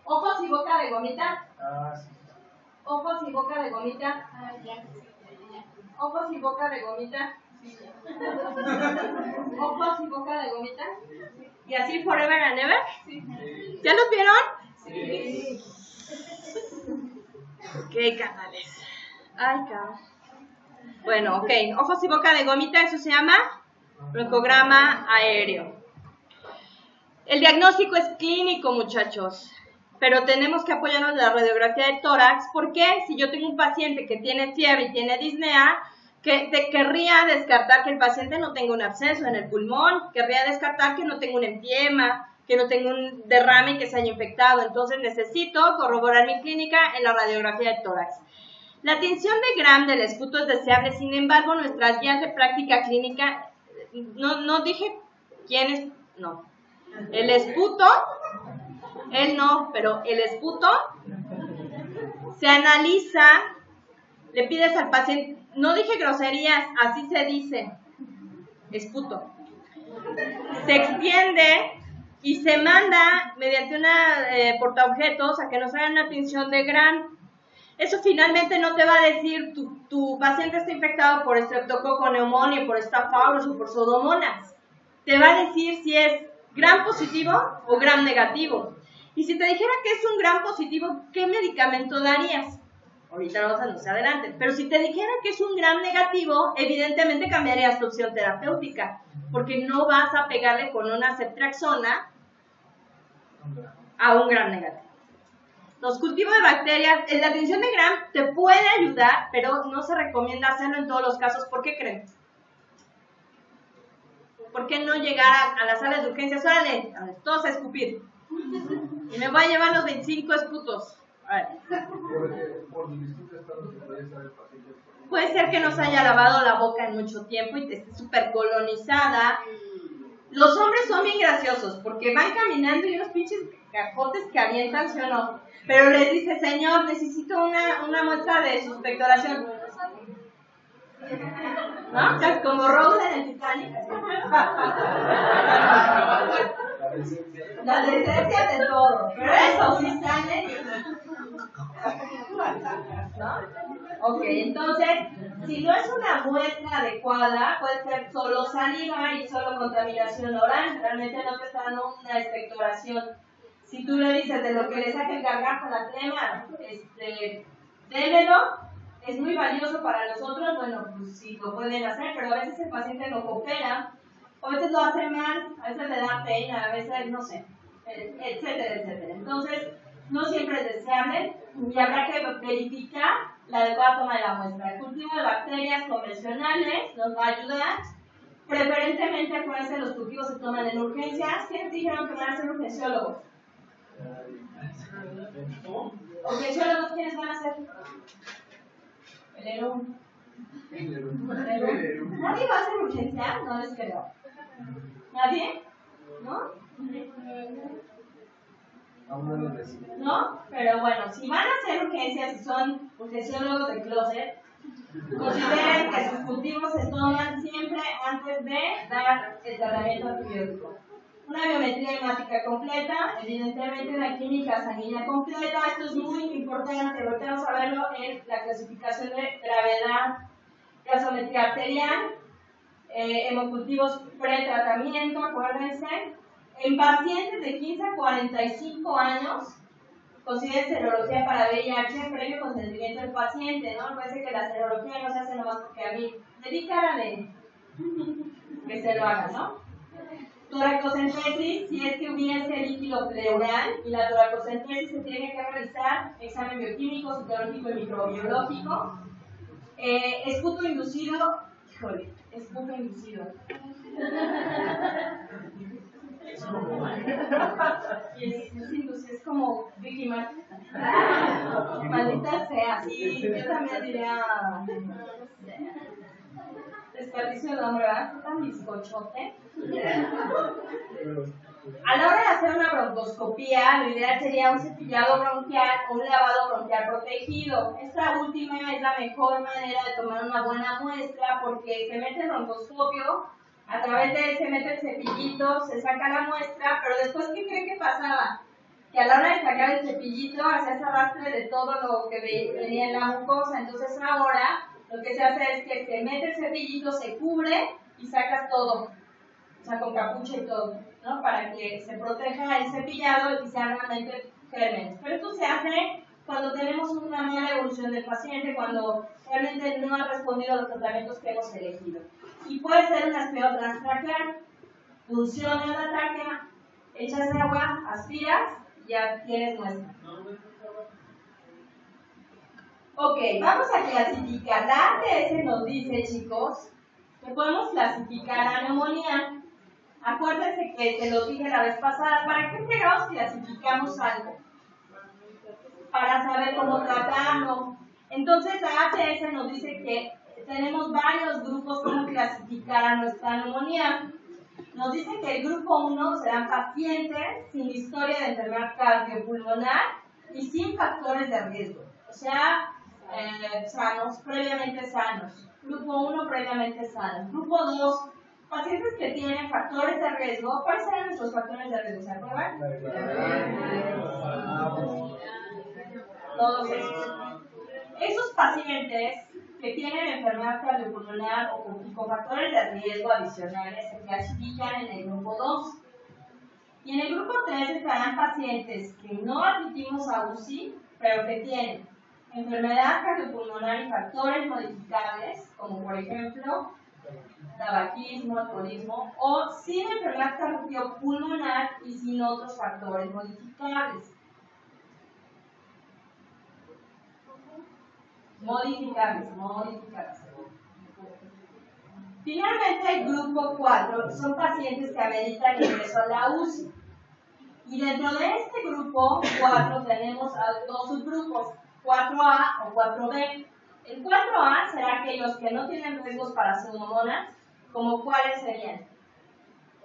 Ojos y boca de gomita. Ojos y boca de gomita. Ojos y boca de gomita. Ojos y boca de gomita. ¿Y así forever and ever? ¿Ya los vieron? Sí. ¿Qué canales? Ay, cabrón. Bueno, ok. Ojos y boca de gomita, eso se llama broncograma aéreo. El diagnóstico es clínico, muchachos, pero tenemos que apoyarnos en la radiografía de tórax, porque si yo tengo un paciente que tiene fiebre y tiene disnea, querría descartar que el paciente no tenga un absceso en el pulmón, querría descartar que no tenga un empiema, que no tenga un derrame y que se haya infectado. Entonces necesito corroborar mi clínica en la radiografía de tórax. La tinción de Gram del esputo es deseable, sin embargo, nuestras guías de práctica clínica, no dije quiénes, no. El esputo, él no, pero el esputo se analiza, le pides al paciente, no dije groserías, así se dice, esputo. Se extiende y se manda mediante una portaobjetos a que nos hagan una tinción de Gram. Eso finalmente no te va a decir tu paciente está infectado por Streptococcus pneumoniae, por Staph aureus o por Pseudomonas. Te va a decir si es Gram positivo o Gram negativo. Y si te dijera que es un Gram positivo, ¿qué medicamento darías? Ahorita lo vamos a anunciar adelante. Pero si te dijera que es un Gram negativo, evidentemente cambiarías tu opción terapéutica, porque no vas a pegarle con una ceftriaxona a un Gram negativo. Los cultivos de bacterias, la tinción de Gram te puede ayudar, pero no se recomienda hacerlo en todos los casos. ¿Por qué creen? ¿Por qué no llegar a las salas de urgencias? Órale, todos a escupir. Y me voy a llevar los 25 esputos. A ver. Puede ser que no se haya lavado la boca en mucho tiempo y te esté súper colonizada. Los hombres son bien graciosos porque van caminando y unos pinches cajotes que avientan, ¿sí o no? Pero les dice, señor, necesito una muestra de su expectoración. ¿No? Casi como Rose en el Titanic. La decencia de todo. Pero eso sí sale. ¿No? Ok, entonces, si no es una muestra adecuada, puede ser solo saliva y solo contaminación oral. Realmente no te está dando una expectoración. Si tú le dices de lo que le saque el gargajo a la crema, démelo. Es muy valioso para nosotros, bueno, pues sí lo pueden hacer, pero a veces el paciente lo coopera, a veces lo hace mal, a veces le da pena, a veces, no sé, etcétera, etcétera. Entonces, no siempre es deseable y habrá que verificar la adecuada toma de la muestra. El cultivo de bacterias convencionales nos va a ayudar. Preferentemente, acuérdense, los cultivos se toman en urgencias. ¿Quiénes dijeron que van a ser urgenciólogos? ¿Urgenciólogos quiénes van a ser? El ERUM. ¿Nadie va a hacer urgencia? No les creo. ¿Nadie? ¿No? ¿No? Pero bueno, si van a hacer urgencias, si son urgenciólogos de closet, Consideren que sus cultivos se toman siempre antes de dar el tratamiento antibiótico. Una biometría hemática completa, evidentemente una química sanguínea completa. Esto es muy importante, ahorita vamos a verlo en la clasificación de gravedad, gasometría arterial, hemocultivos pretratamiento, acuérdense. En pacientes de 15 a 45 años, consideren serología para VIH previo consentimiento del paciente, ¿no? Parece que la serología no se hace nomás porque a mí me di cara de que se lo haga, ¿no? Toracocentesis, si es que hubiese líquido pleural, y la toracocentesis se tiene que realizar examen bioquímico, citológico y microbiológico. Esputo inducido, híjole, esputo inducido. Es como Vicky Martin. Maldita sea, sí, yo también diría. Desperdicio de hombre, ¿verdad? ¿Qué tan bizcochote? A la hora de hacer una broncoscopía, lo ideal sería un cepillado bronquial o un lavado bronquial protegido. Esta última es la mejor manera de tomar una buena muestra porque se mete el broncoscopio, a través de él se mete el cepillito, se saca la muestra, pero después, ¿qué creen que pasaba? Que a la hora de sacar el cepillito hacía ese arrastre de todo lo que venía en la mucosa. Entonces ahora lo que se hace es que se mete el cepillito, se cubre y sacas todo, o sea, con capucha y todo, ¿no? Para que se proteja el cepillado y sean realmente gérmenes. Pero esto se hace cuando tenemos una mala evolución del paciente, cuando realmente no ha respondido a los tratamientos que hemos elegido. Y puede ser una aspirado transtraqueal, funciona la tráquea, echas agua, aspiras y ya tienes muestra. Ok, vamos a clasificar. La ATS nos dice, chicos, que podemos clasificar a neumonía. Acuérdense que te lo dije la vez pasada. ¿Para qué fregados clasificamos algo? Para saber cómo tratarlo. Entonces, la ATS nos dice que tenemos varios grupos como clasificar a nuestra neumonía. Nos dice que el grupo 1 serán pacientes sin historia de enfermedad cardiopulmonar y sin factores de riesgo. O sea, sanos, previamente sanos. Grupo 1, previamente sanos. Grupo 2, pacientes que tienen factores de riesgo. ¿Cuáles serán nuestros factores de riesgo? ¿Se acuerdan? Todos esos. Esos pacientes que tienen enfermedad cardiopulmonar o con factores de riesgo adicionales se clasifican en el grupo 2. Y en el grupo 3 estarán pacientes que no admitimos a UCI, pero que tienen enfermedad cardiopulmonar y factores modificables, como por ejemplo tabaquismo, alcoholismo, o sin enfermedad cardiopulmonar y sin otros factores modificables. Modificables. Finalmente, el grupo 4 son pacientes que ameritan ingreso a la UCI. Y dentro de este grupo 4 tenemos dos subgrupos, 4A o 4B. El 4A será aquellos que no tienen riesgos para pseudomonas, como cuáles serían.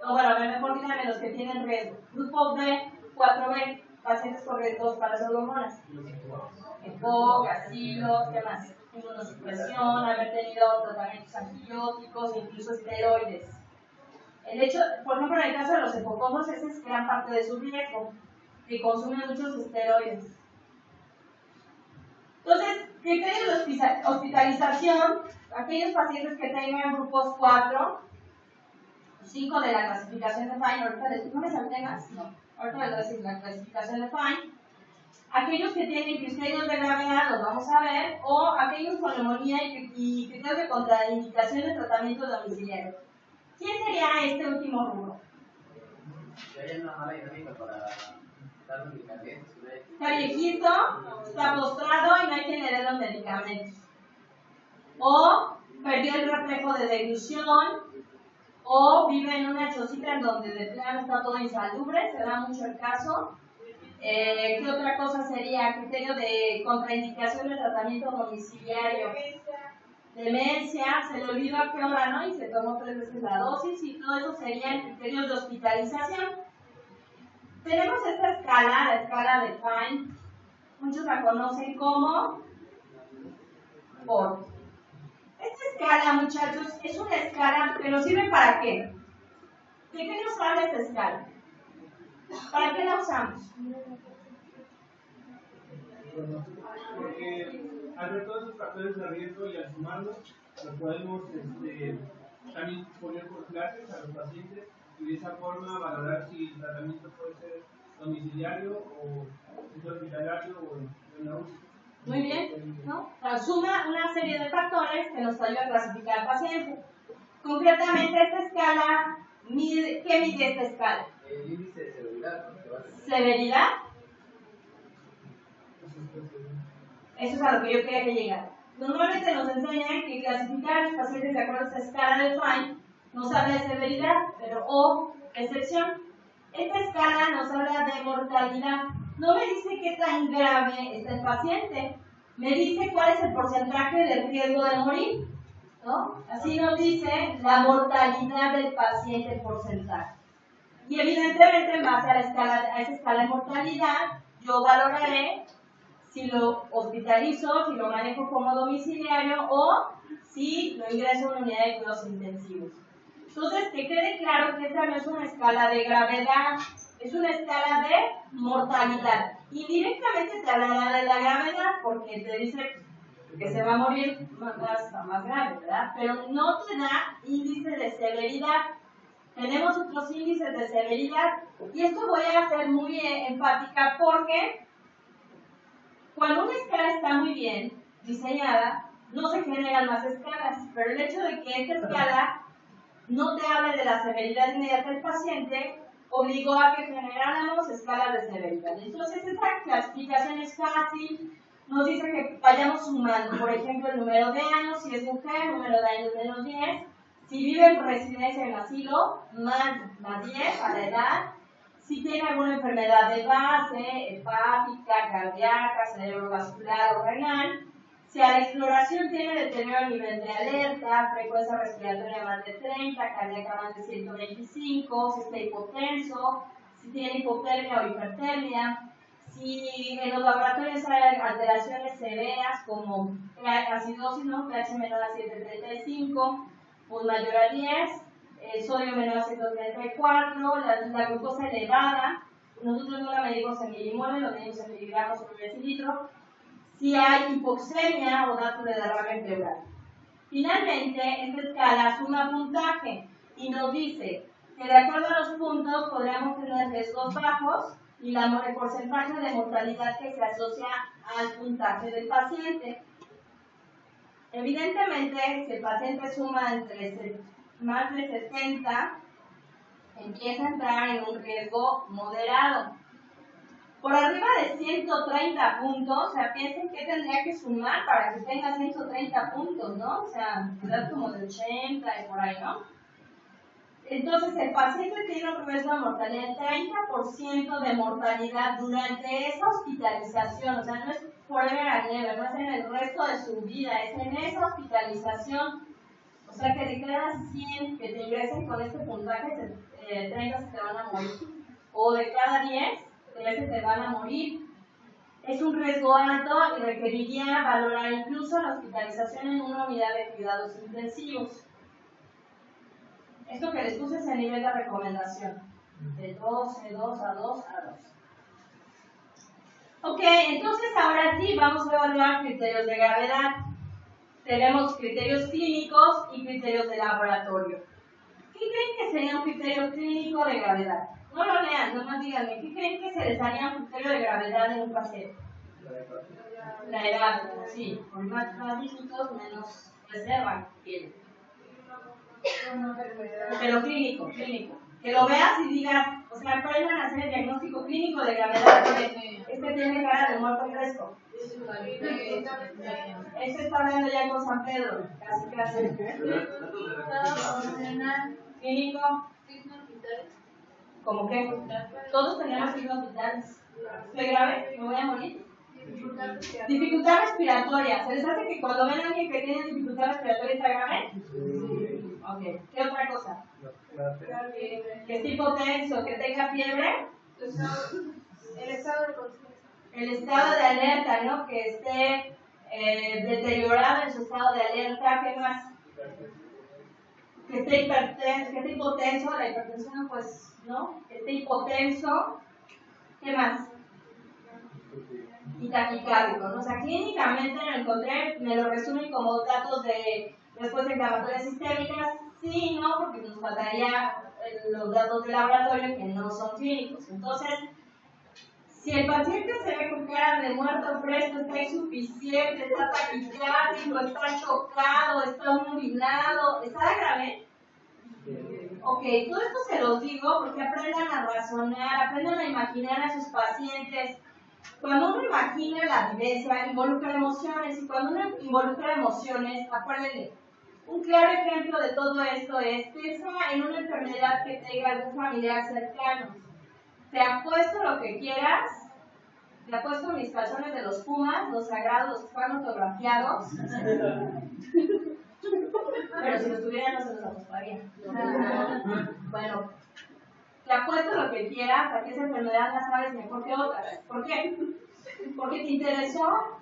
No, bueno, mejor díganme los que tienen riesgo. Grupo B, 4B, pacientes con riesgos para pseudomonas. EPOC, asilos, ¿qué más? Inmunosupresión, haber tenido tratamientos antibióticos, incluso esteroides. El hecho, por ejemplo, en el caso de los epocosos, esa es gran parte de su riesgo, que consumen muchos esteroides. Entonces, criterios de hospitalización, aquellos pacientes que tengan grupos 4, 5 de la clasificación de Fine, ahorita ¿no me salté más? No, ahorita les voy a decir la clasificación de Fine. Aquellos que tienen criterios de gravedad, los vamos a ver, o aquellos con neumonía y criterios de contraindicación de tratamiento domiciliario. ¿Quién sería este último rubro? Está viejito, está postrado y no hay quien le dé los medicamentos. O perdió el reflejo de deglución, o vive en una chocita en donde de plano está todo insalubre, se da mucho el caso. ¿Qué otra cosa sería? Criterio de contraindicación de tratamiento domiciliario. Demencia, se le olvidó a qué hora, ¿no? Y se tomó 3 veces la dosis y todo eso serían criterios de hospitalización. Tenemos esta escala, la escala de Fine. Muchos la conocen como FORT. escala, muchachos, es una escala que nos sirve para qué. ¿De qué nos habla esta escala? ¿Para qué la usamos? Porque al ver todos esos factores de riesgo y al sumarlos, lo podemos también poner por clases a los pacientes y de esa forma valorar si el tratamiento puede ser domiciliario o hospitalario o en la UCI. Muy bien, ¿no? O sea, suma una serie de factores que nos ayudan a clasificar al paciente. Concretamente, esta escala, ¿qué mide esta escala? El índice de severidad. ¿Severidad? Eso es a lo que yo quería que llegara. Normalmente nos enseñan que clasificar a los pacientes de acuerdo a esta escala de Fine nos habla de severidad, pero excepción. Esta escala nos habla de mortalidad. No me dice qué tan grave está el paciente, me dice cuál es el porcentaje de riesgo de morir, ¿no? Así nos dice la mortalidad del paciente en porcentaje. Y evidentemente en base a esa escala de mortalidad, yo valoraré si lo hospitalizo, si lo manejo como domiciliario o si lo ingreso a una unidad de cuidados intensivos. Entonces, que quede claro que esta no es una escala de gravedad, es una escala de mortalidad. Indirectamente te hablará de la gravedad porque te dice que se va a morir más grave, ¿verdad? Pero no te da índice de severidad. Tenemos otros índices de severidad y esto voy a ser muy enfática porque cuando una escala está muy bien diseñada, no se generan más escalas, pero el hecho de que esta escala no te hable de la severidad inmediata del paciente obligó a que generáramos escalas de severidad. Entonces, esta clasificación es fácil, nos dice que vayamos sumando, por ejemplo, el número de años, si es mujer, número de años menos 10, si vive en residencia en asilo, más 10 a la edad, si tiene alguna enfermedad de base, hepática, cardíaca, cerebrovascular o renal, si a la exploración tiene deterioro a nivel de alerta, frecuencia respiratoria más de 30, cardíaca más de 125, si está hipotenso, si tiene hipotermia o hipertermia, si en los laboratorios hay alteraciones severas como acidosis, ¿no? pH menor a 735, pues mayor a 10, sodio menor a 134, la glucosa elevada, nosotros no la medimos en milimoles, lo medimos en miligramos por decilitro, si hay hipoxemia o datos de derrame pleural. Finalmente, esta escala suma puntaje y nos dice que de acuerdo a los puntos podríamos tener riesgos bajos y el porcentaje de mortalidad que se asocia al puntaje del paciente. Evidentemente, si el paciente suma entre más de 70, empieza a entrar en un riesgo moderado. Por arriba de 130 puntos, o sea, piensen que tendría que sumar para que tenga 130 puntos, ¿no? O sea, quizás como de 80 y por ahí, ¿no? Entonces, el paciente tiene un riesgo de mortalidad del 30% de mortalidad durante esa hospitalización, o sea, no es forever and ever, no es en el resto de su vida, es en esa hospitalización. O sea, que de cada 100 que te ingresen con este puntaje, 30 se te van a morir. O de cada 10, 13 te van a morir. Es un riesgo alto y requeriría valorar incluso la hospitalización en una unidad de cuidados intensivos. Esto que les puse es el nivel de recomendación. De 2, C2, A2, A2. Ok, entonces ahora sí vamos a evaluar criterios de gravedad. Tenemos criterios clínicos y criterios de laboratorio. ¿Qué creen que sería un criterio clínico de gravedad? No lo lean, nomás díganme, ¿qué creen que se les haría un criterio de gravedad en un paciente? La edad, sí, por más dígitos, menos reserva tiene. Pero clínico. Que lo veas y digas, o sea, aprendan a hacer el diagnóstico clínico de gravedad. Este tiene cara de muerto fresco. Este está hablando ya con San Pedro, casi. Clínico. ¿Cómo qué? Todos tenemos signos vitales. ¿Estoy grave? ¿Me voy a morir? Dificultad respiratoria. ¿Se les hace que cuando ven a alguien que tiene dificultad respiratoria está grave? Ok. ¿Qué otra cosa? Que es hipotenso, que tenga fiebre. El estado de alerta, ¿no? Que esté deteriorado en su estado de alerta. ¿Qué más? Que esté hipertenso, que esté hipotenso, la hipertensión pues, ¿no? Que esté hipotenso, ¿qué más? Y taquicárdico, ¿no? O sea, clínicamente lo encontré, me lo resumen como datos de respuesta inflamatoria sistémicas, sí, no, porque nos faltaría los datos de laboratorio que no son clínicos. Entonces, si el paciente se ve con cara de muerto fresco, está insuficiente, está taquicárdico, está chocado, está obnubilado, ¿está grave? Ok, todo esto se los digo porque aprendan a razonar, aprendan a imaginar a sus pacientes. Cuando uno imagina la vivencia, involucra emociones, y cuando uno involucra emociones, acuérdense, un claro ejemplo de todo esto es piensa en una enfermedad que tenga algún familiar cercano. Te apuesto lo que quieras, te apuesto mis calzones de los Pumas, los sagrados, los que están autografiados. Pero si los tuviera no se los apostaría. Bueno, te apuesto lo que quieras a que esa enfermedad la sabes mejor que otras. ¿Por qué? Porque te interesó,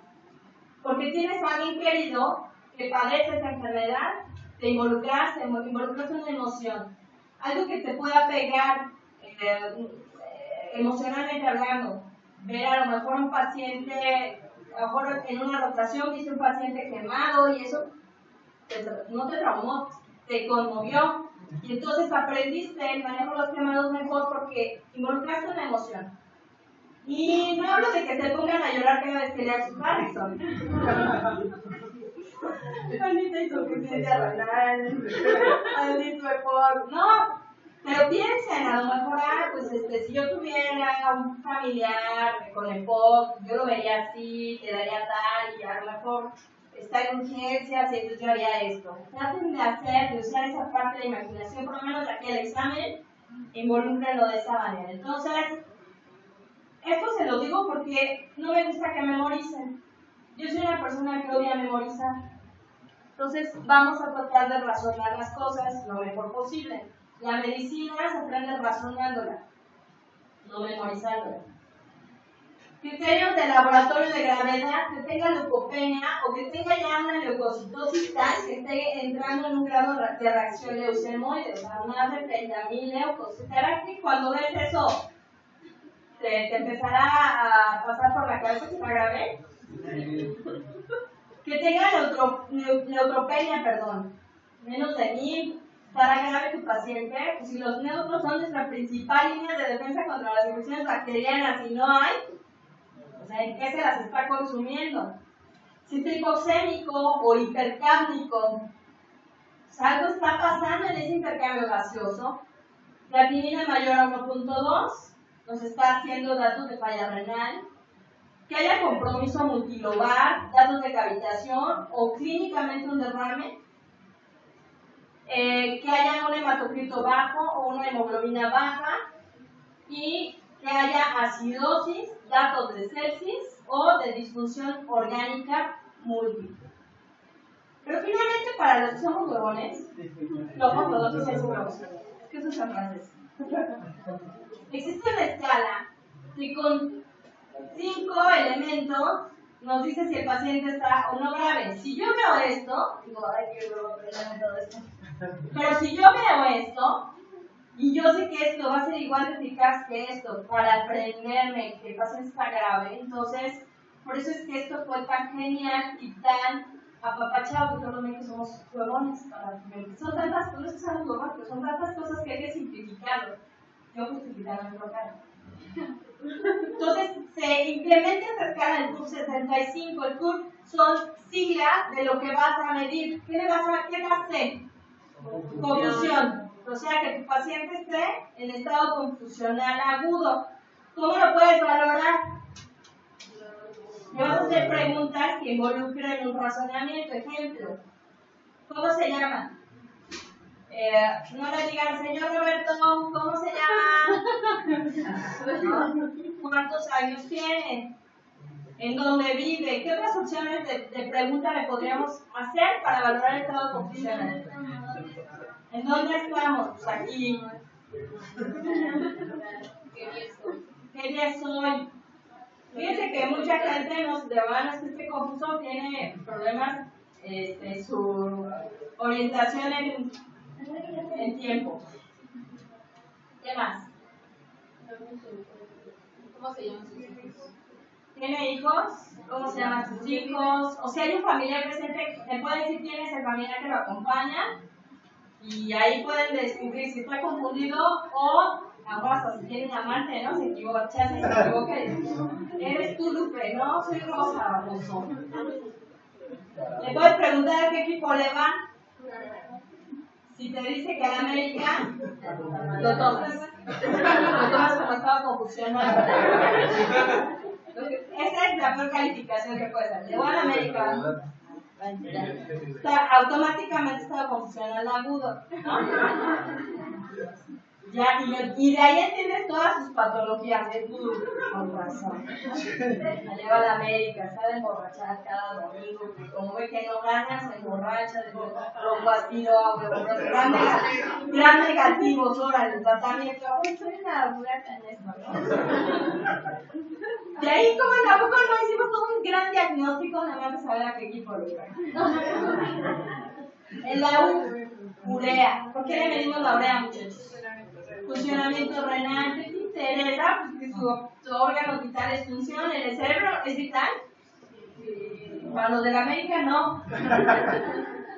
porque tienes a alguien querido que padece esa enfermedad, te involucraste en una emoción. Algo que te pueda pegar emocionalmente hablando. Ver a lo mejor un paciente, a lo mejor en una rotación viste un paciente quemado y eso no te traumó, te conmovió. Y entonces aprendiste el manejo de los quemados mejor porque involucraste una emoción. Y no hablo de que se pongan a llorar cada vez que lean su Harrison. Maldita insuficiencia renal, maldito EPOC. No, pero piensen, a lo mejor, pues si yo tuviera un familiar con EPOC, yo lo vería así, te daría tal, y a lo mejor está en urgencias y entonces yo haría esto. Traten de usar esa parte de la imaginación, por lo menos de aquí al examen, involúcrenlo de esa manera. Entonces, esto se lo digo porque no me gusta que memoricen. Yo soy una persona que odia memorizar. Entonces, vamos a tratar de razonar las cosas lo mejor posible. La medicina se aprende razonándola, no memorizándola. Criterios de laboratorio de gravedad, que tenga leucopenia o que tenga ya una leucocitosis tal que esté entrando en un grado de reacción leucemoide, o sea, más de 30.000 leucos. ¿Será que cuando ves eso te empezará a pasar por la cabeza que está grave? Que tenga neutropenia, menos de 1.000, ¿estará grave tu paciente? Pues si los neutros son nuestra principal línea de defensa contra las infecciones bacterianas y no hay, o sea, ¿en qué se las está consumiendo? Si está hipoxémico o hipercápnico, o sea, algo está pasando en ese intercambio gaseoso. Creatinina mayor a 1.2 nos está haciendo datos de falla renal. Que haya compromiso multilobar, datos de cavitación o clínicamente un derrame. Que haya un hematocrito bajo o una hemoglobina baja. Y que haya acidosis, datos de sepsis o de disfunción orgánica múltiple. Pero finalmente, para los que somos huevones, los que son huevos, es que eso es en francés. Existe una escala que con 5 elementos nos dice si el paciente está o no grave. Si yo veo esto, digo, ay, qué huevo aprenderme todo esto. Pero si yo veo esto, y yo sé que esto va a ser igual de eficaz que esto para aprenderme que el paciente está grave, entonces, por eso es que esto fue tan genial y tan apapachado, porque todos los médicos somos huevones para que son tantas cosas que somos huevones, pero son tantas cosas que hay que simplificarlo. Yo justificando en local. Entonces, se implementa esta escala del CURP 65. El CURP son siglas de lo que vas a medir. ¿Qué va a hacer? Confusión. O sea, que tu paciente esté en estado confusional agudo. ¿Cómo lo puedes valorar? Le vas a hacer preguntas que involucren un razonamiento. Ejemplo, ¿cómo se llama? No le digan, señor Roberto, ¿cómo se llama? ¿Cuántos años tiene? ¿En dónde vive? ¿Qué otras opciones de pregunta le podríamos hacer para valorar el estado confusional? ¿En dónde estamos? Pues aquí. ¿Qué día soy? Fíjense que mucha gente nos demanda que este confuso tiene problemas su orientación en tiempo. ¿Qué más? ¿Cómo se llaman sus hijos? ¿Tiene hijos? ¿Cómo se llaman sus hijos? O si hay un familiar presente, me puede decir quién es el familiar que lo acompaña. Y ahí pueden descubrir si está confundido o hasta si tienen amante, ¿no? Se equivoca, se equivoca y eres tú, Lupe, ¿no? Soy Rosa, baboso. Le puedes preguntar a qué equipo le va. Si te dice que a la América, lo tomas. Lo tomas como estado confusionado. Esa es la peor calificación que puedes hacer. Le voy a la América. Automáticamente está confusional agudo, ¿no? Ya, y de ahí entiendes todas sus patologías, con razón. La lleva a la América, está de emborrachar cada domingo, porque como ve que no gana, se emborracha, lo aspiro a huevo, gran negativo sobre el tratamiento. Soy una ruleta en esto, ¿no? De ahí, como tampoco no hicimos todo un gran diagnóstico, nada más de saber a qué equipo le va. En la urea. ¿Por qué le medimos la urea, muchachos? Funcionamiento renal. ¿Qué te interesa? Pues que su órgano vital funcione. ¿El cerebro es vital? Para los de la América no.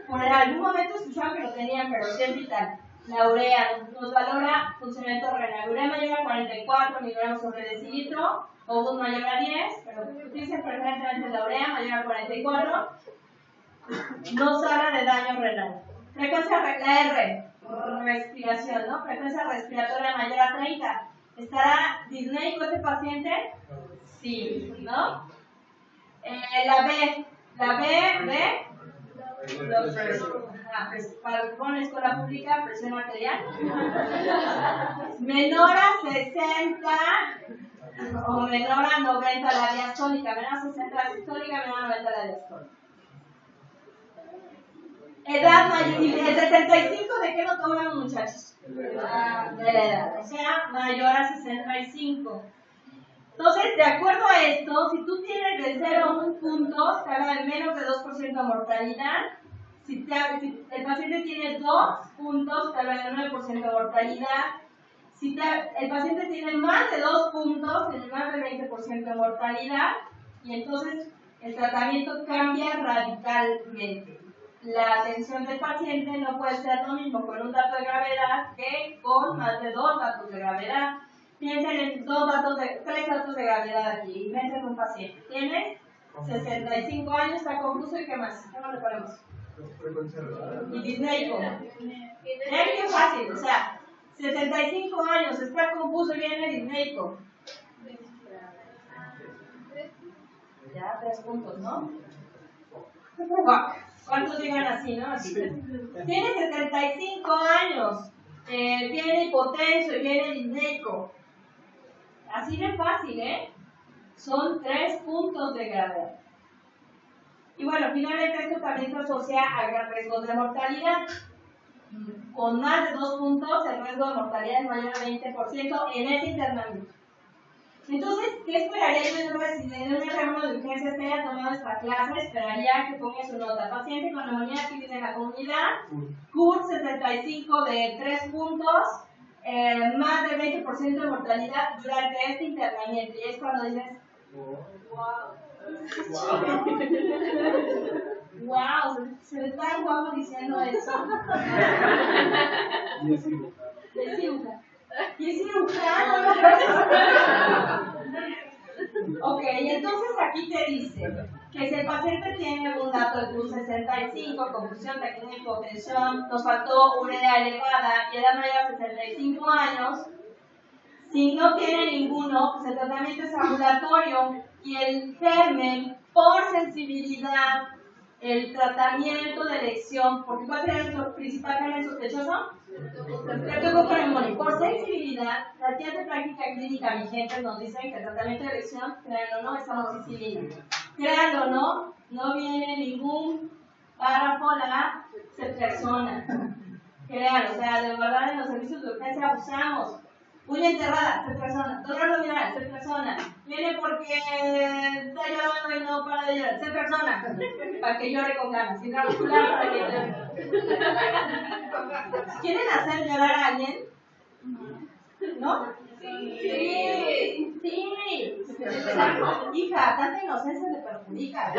Por algún momento escuchaban que lo tenían, pero sí es vital. La urea nos valora funcionamiento renal. Urea mayor a 44 miligramos sobre decilitro, o mayor a 10, pero utilicen preferentemente la urea mayor a 44. Nos habla de daño renal. Frecuencia R, respiración, ¿no? Frecuencia respiratoria mayor a 30. ¿Estará disneico este paciente? Sí, ¿no? La B, para la escuela pública, presión arterial. Menor a 60 o menor a 90 la diastólica. Menor a 60 la sistólica, menor a 90 la diastólica. Edad mayor, y el 65, ¿de qué lo toman, muchachos? De la edad, o sea, mayor a 65. Entonces, de acuerdo a esto, si tú tienes de 0 a 1 punto, te habla de menos de 2% de mortalidad. Si el paciente tiene 2 puntos, te habla de 9% de mortalidad. Si el paciente tiene más de 2 puntos, tiene más de 20% de mortalidad. Y entonces, el tratamiento cambia radicalmente. La atención del paciente no puede ser lo mismo con un dato de gravedad que con más de 2 datos de gravedad. Piensen en 3 datos de gravedad aquí. Piensen en un paciente. Tiene 65 años, está confuso y ¿qué más? ¿Cómo le ponemos? Y disneico. Es bien fácil, o sea, 65 años, está confuso y viene disneico. Ya, 3 puntos, ¿no? ¿Cuántos llegan así, no? Así. Tiene 75 años, viene hipotenso y viene disneico. Así de fácil, ¿eh? Son 3 puntos de gravedad. Y bueno, finalmente esto también se asocia a gran riesgo de mortalidad. Con más de 2 puntos, el riesgo de mortalidad es mayor al 20% en ese internamiento. Entonces, ¿qué esperaría yo en un enfermo de urgencias que haya tomado esta clase? Esperaría que ponga su nota. Paciente con neumonía que vive en la comunidad, CUR 65 de 3 puntos, más del 20% de mortalidad durante este internamiento. Y es cuando dices, wow, se ve tan guapo diciendo eso. Y es cirujano. Y es cirujano. Ok, y entonces aquí te dice que si el paciente tiene un dato de CUR 65, confusión, pequeña hipotensión, nos faltó urea elevada y edad mayor a 65 años, si no tiene ninguno, pues el tratamiento es ambulatorio y el germen por sensibilidad, el tratamiento de elección, porque ¿cuál sería nuestro principal germen sospechoso? Por sensibilidad, las guías de práctica clínica vigentes nos dicen que el tratamiento de elección, créanlo o no, es amoxicilina. Créanlo o no, no viene ningún párrafo la ceftriaxona. Créanlo, o sea, de verdad en los servicios de urgencia abusamos. Uña enterrada, 3 personas. Dolor abdominal, 3 personas. Viene porque está llorando y no para de llorar, 3 personas. Para que llore con ganas. Intramuscular para que llore. ¿Quieren hacer llorar a alguien? ¿No? Sí. Sí. Hija, tanta inocencia le perjudica.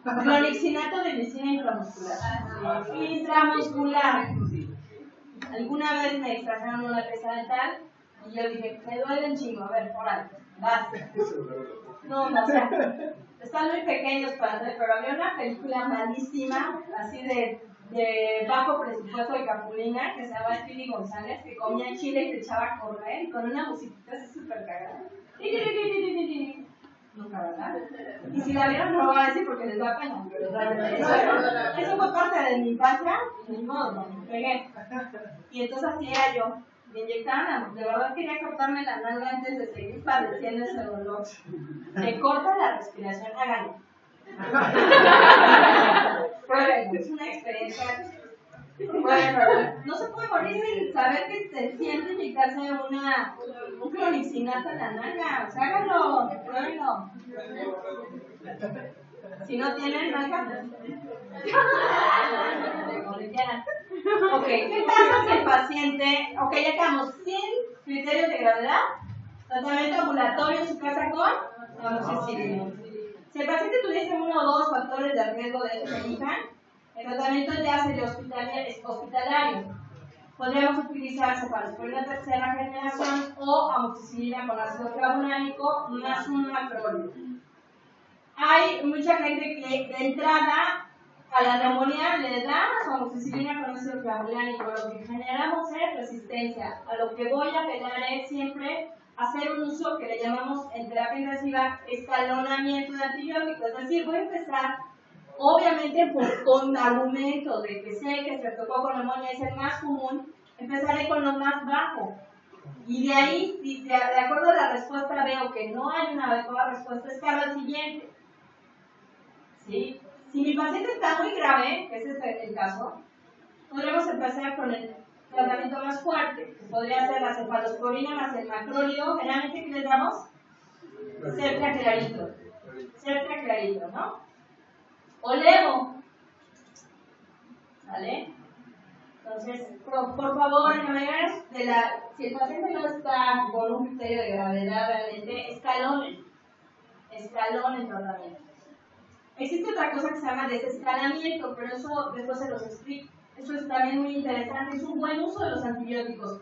Clonixinato de medicina intramuscular. Intramuscular. Alguna vez me extrajeron una pieza dental y yo dije, me duele un chingo, a ver, órale, vas. No, o sea, están muy pequeños para hacer, pero había una película malísima, así de bajo presupuesto de Capulina, que se llama Speedy González, que comía chile y se echaba a correr con una musiquita así súper cagada. Nunca, ¿verdad? Y si la vieron no lo voy a decir porque les da pena, pero eso fue parte de mi infancia y ni modo, me pegué. Y entonces así era yo, me inyectaban, de verdad quería cortarme la nalga antes de seguir padeciendo ese dolor. Me corta la respiración, háganlo. Pruébenlo, es una experiencia. Bueno, no se puede morir sin saber que se siente inyectarse un clonixinato en la nalga. O sea, háganlo, pruébenlo. Si no tienen nalga, como le quieran. Ok, ¿qué pasa si el paciente, ya quedamos sin criterios de gravedad, tratamiento ambulatorio en su casa con amoxicilina? Si el paciente tuviese 1 o 2 factores de riesgo de que se elijan, el tratamiento ya sería hospitalario. Podríamos utilizar cefalosporina tercera generación o amoxicilina con ácido clavulánico más un macrolio. Hay mucha gente que de entrada a la neumonía le da amoxicilina con ácido clavulánico. Lo que generamos es resistencia. A lo que voy a apelar es siempre hacer un uso que le llamamos en terapia intensiva escalonamiento de antibióticos. Es decir, voy a empezar, obviamente con argumentos de que sé que estreptococo neumonía es el más común, empezaré con lo más bajo. Y de ahí, si de acuerdo a la respuesta veo que no hay una adecuada respuesta, escalo al siguiente. ¿Sí? Si mi paciente está muy grave, que ese es el caso, podremos empezar con el tratamiento más fuerte, que podría ser la cefalosporina más el macrolio. Generalmente, ¿qué le damos? Cerca clarito, ¿no? O levo. ¿Vale? Entonces, por favor, en la mayoría si el paciente no está con un criterio de gravedad realmente, escalones en tratamiento. Existe otra cosa que se llama desescalamiento, pero eso después se los explico. Eso es también muy interesante, es un buen uso de los antibióticos.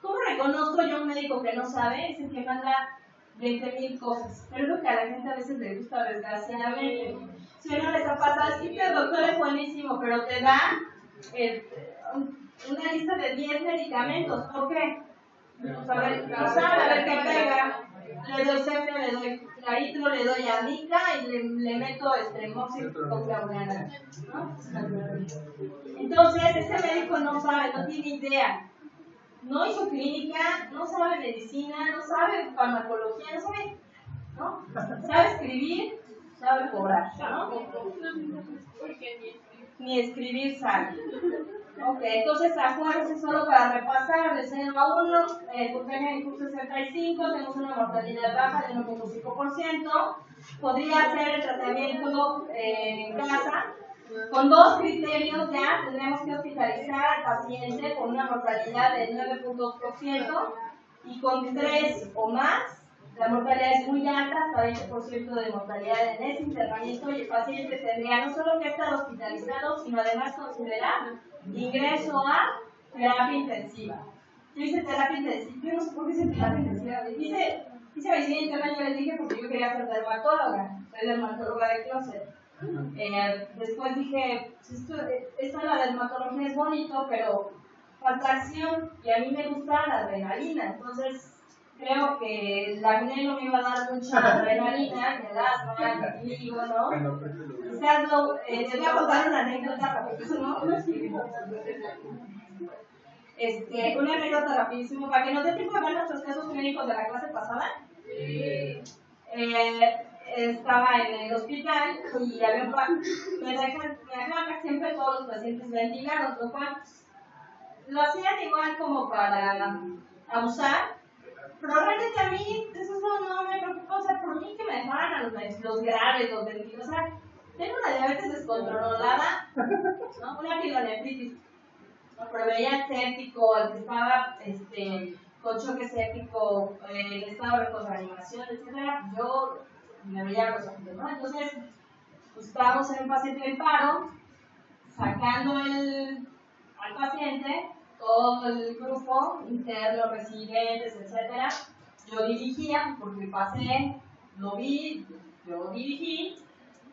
¿Cómo reconozco yo a un médico que no sabe? Es el que manda 20,000 cosas, pero es lo que a la gente a veces le gusta, desgraciadamente. Si a uno les ha pasado, es que el doctor es buenísimo, pero te da una lista de 10 medicamentos. ¿Por qué? Para saber qué pega. Le doy Cefia, le doy Claritro, le doy Amica y le meto moxiclavulánico, ¿no? Entonces, este médico no sabe, no tiene idea. No hizo clínica, no sabe medicina, no sabe farmacología, no sabe, ¿no? Sabe escribir, sabe cobrar, ¿no? Ni escribir sabe. Ok, entonces acuérdense solo para repasar, de 0 a 1, en curso 65, tenemos una mortalidad baja del 1.5%, podría ser el tratamiento en casa. Con 2 criterios ya tendremos que hospitalizar al paciente con una mortalidad del 9.2% y con 3 o más, la mortalidad es muy alta, hasta 20% de mortalidad en ese internamiento y el paciente tendría no solo que estar hospitalizado, sino además considerar ingreso a terapia intensiva. Yo hice terapia intensiva, yo no sé por qué hice terapia intensiva, hice medicina interna, yo les dije porque yo quería ser dermatóloga, soy dermatóloga de closet. Después dije, esto de la dermatología es bonito, pero falta acción y a mí me gusta la adrenalina, entonces creo que el acné no me iba a dar mucha adrenalina, el asma, el vitiligo, ¿no? Quizás les voy a contar una anécdota rapidísimo. Una anécdota rapidísimo para que nos dé tiempo de ver nuestros casos clínicos de la clase pasada. Estaba en el hospital y me dejan siempre todos los pacientes ventilados, lo cual lo hacían igual como para abusar, pero realmente a mí eso no me preocupa, o sea, por mí que me dejaran a los graves, los del, o sea, tengo una diabetes descontrolada, ¿no? Una pielonefritis, ¿no? Pero veía séptico, el que estaba con choque séptico, el estado de reanimación, etcétera, yo me veía los ojos, ¿no? Entonces, pues estábamos en un paciente en paro, sacando al paciente, todo el grupo, internos, residentes, etcétera. Yo dirigía, porque pasé, lo vi, yo dirigí,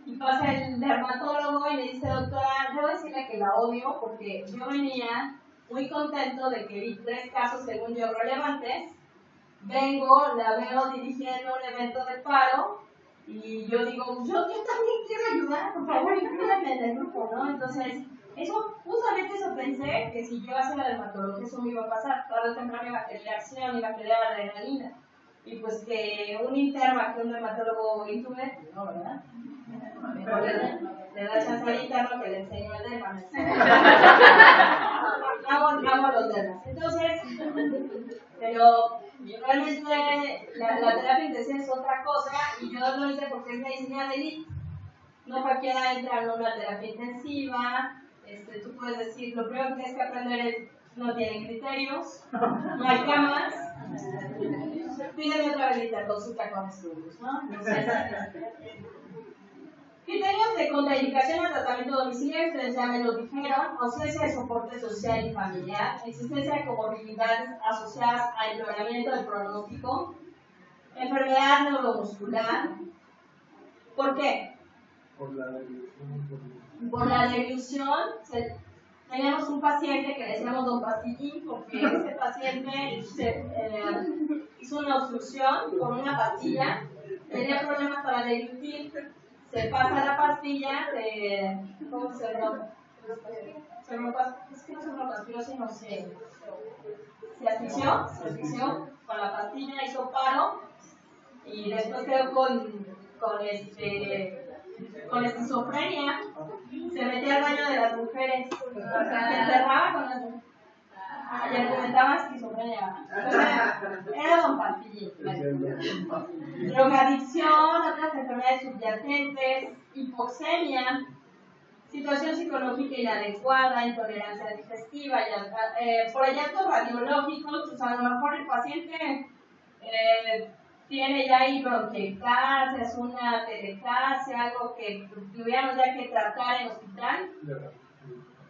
y pasa el dermatólogo y me dice, doctora, debo decirle que la odio, porque yo venía muy contento de que vi 3 casos, según yo, relevantes. Vengo, la veo dirigiendo un evento de paro, y yo digo, yo también quiero ayudar, por favor, inclúyanme en el grupo, ¿no? Entonces, justamente eso pensé, que si yo hacía la dermatología, eso me iba a pasar, tarde o temprano iba a querer acción, iba a querer adrenalina, y pues que un interno, que un dermatólogo intube, no, ¿verdad? Mejor le da chance al interno que le enseño el derma. Hago los dermas. Entonces, pero realmente la terapia intensiva es otra cosa, y yo lo hice porque es medicina de élite. No cualquiera entra en una terapia intensiva. Tú puedes decir, lo primero que tienes que aprender es, no tienen criterios, no hay camas, pídeme otra vez la consulta con estudios, ¿no? Entonces, criterios de contraindicación al tratamiento domiciliario, ustedes ya me lo dijeron: ausencia de soporte social y familiar, existencia de comorbilidades asociadas al empeoramiento del pronóstico, enfermedad neuromuscular. ¿Por qué? Por la deglución. Por la deglución. Teníamos un paciente que le decíamos Don Pastillín, porque ese paciente hizo una obstrucción con una pastilla, tenía problemas para deglutir, se pasa la pastilla, ¿cómo se llama? Es que no se llama, no sé. Se asfixió con la pastilla, hizo paro, y después quedó con esquizofrenia. Se metía al baño de las mujeres, o sea, se encerraba con las mujeres. Y argumentaba esquizofrenia. Era Don Pastillín. Drogadicción, otras enfermedades subyacentes, hipoxemia, situación psicológica inadecuada, intolerancia digestiva, por hallazgos radiológicos, pues a lo mejor el paciente tiene ya ahí bronquiectasia, una telecasia, algo que tuviéramos ya que tratar en hospital,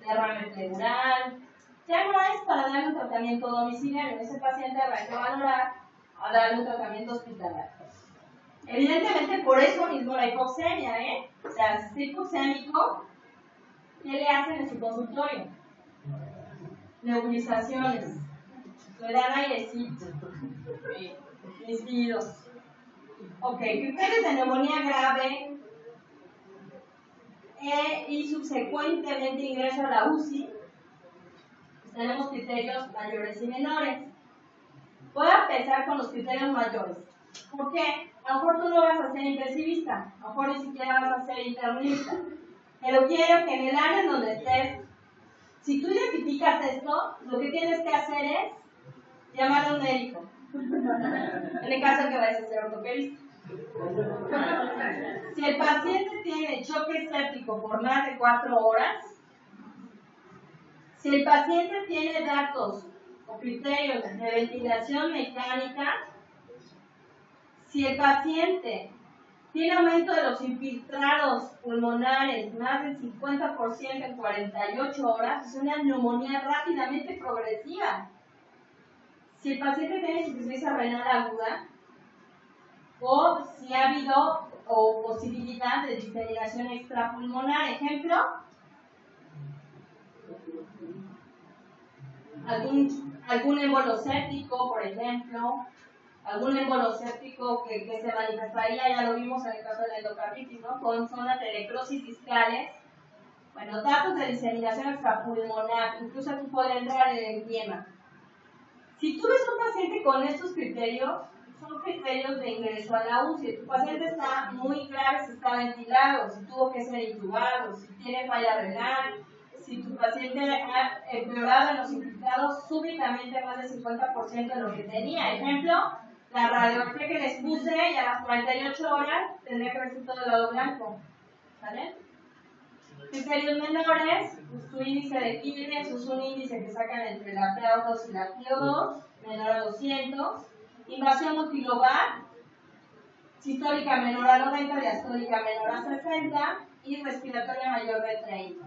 derrame pleural. Ya no es para darle un tratamiento domiciliario, ese paciente va a valorar a darle un tratamiento hospitalario. Evidentemente, por eso mismo la hipoxemia, o sea, si está hipoxémico, ¿qué le hacen en su consultorio? Nebulizaciones, le dan airecito, líquidos. Ok, criterios de neumonía grave y subsecuentemente ingreso a la UCI. Tenemos criterios mayores y menores. Voy a empezar con los criterios mayores. ¿Por qué? A lo mejor tú no vas a ser intensivista, a lo mejor ni siquiera vas a ser internista, pero quiero que en el área en donde estés, si tú identificas esto, lo que tienes que hacer es llamar a un médico, en el caso que vayas a ser ortopedista. Si el paciente tiene choque séptico por más de 4 horas, si el paciente tiene datos o criterios de ventilación mecánica, si el paciente tiene aumento de los infiltrados pulmonares más del 50% en 48 horas, es una neumonía rápidamente progresiva. Si el paciente tiene insuficiencia renal aguda, o si ha habido posibilidad de diseminación extrapulmonar. Ejemplo, algún émbolo séptico, por ejemplo, algún émbolo séptico que se manifestaría, ya lo vimos en el caso de la endocarditis, ¿no? Con zonas de necrosis discales. Bueno, datos de diseminación extrapulmonar, incluso aquí puede entrar el edema. Si tú ves un paciente con estos criterios, son criterios de ingreso a la UCI. Tu paciente está muy grave, si está ventilado, si tuvo que ser intubado, si tiene falla renal, si tu paciente ha empeorado en los implicados súbitamente más del 50% de lo que tenía. Ejemplo, la radiografía que les puse y a las 48 horas tendría que verse todo el lado blanco. ¿Vale? Criterios menores, pues, su índice de Kidney es un índice que sacan entre la PaO2 y la PO2, menor a 200. Invasión multilobar, sistólica menor a 90, diastólica menor a 60 y respiratoria mayor de 30.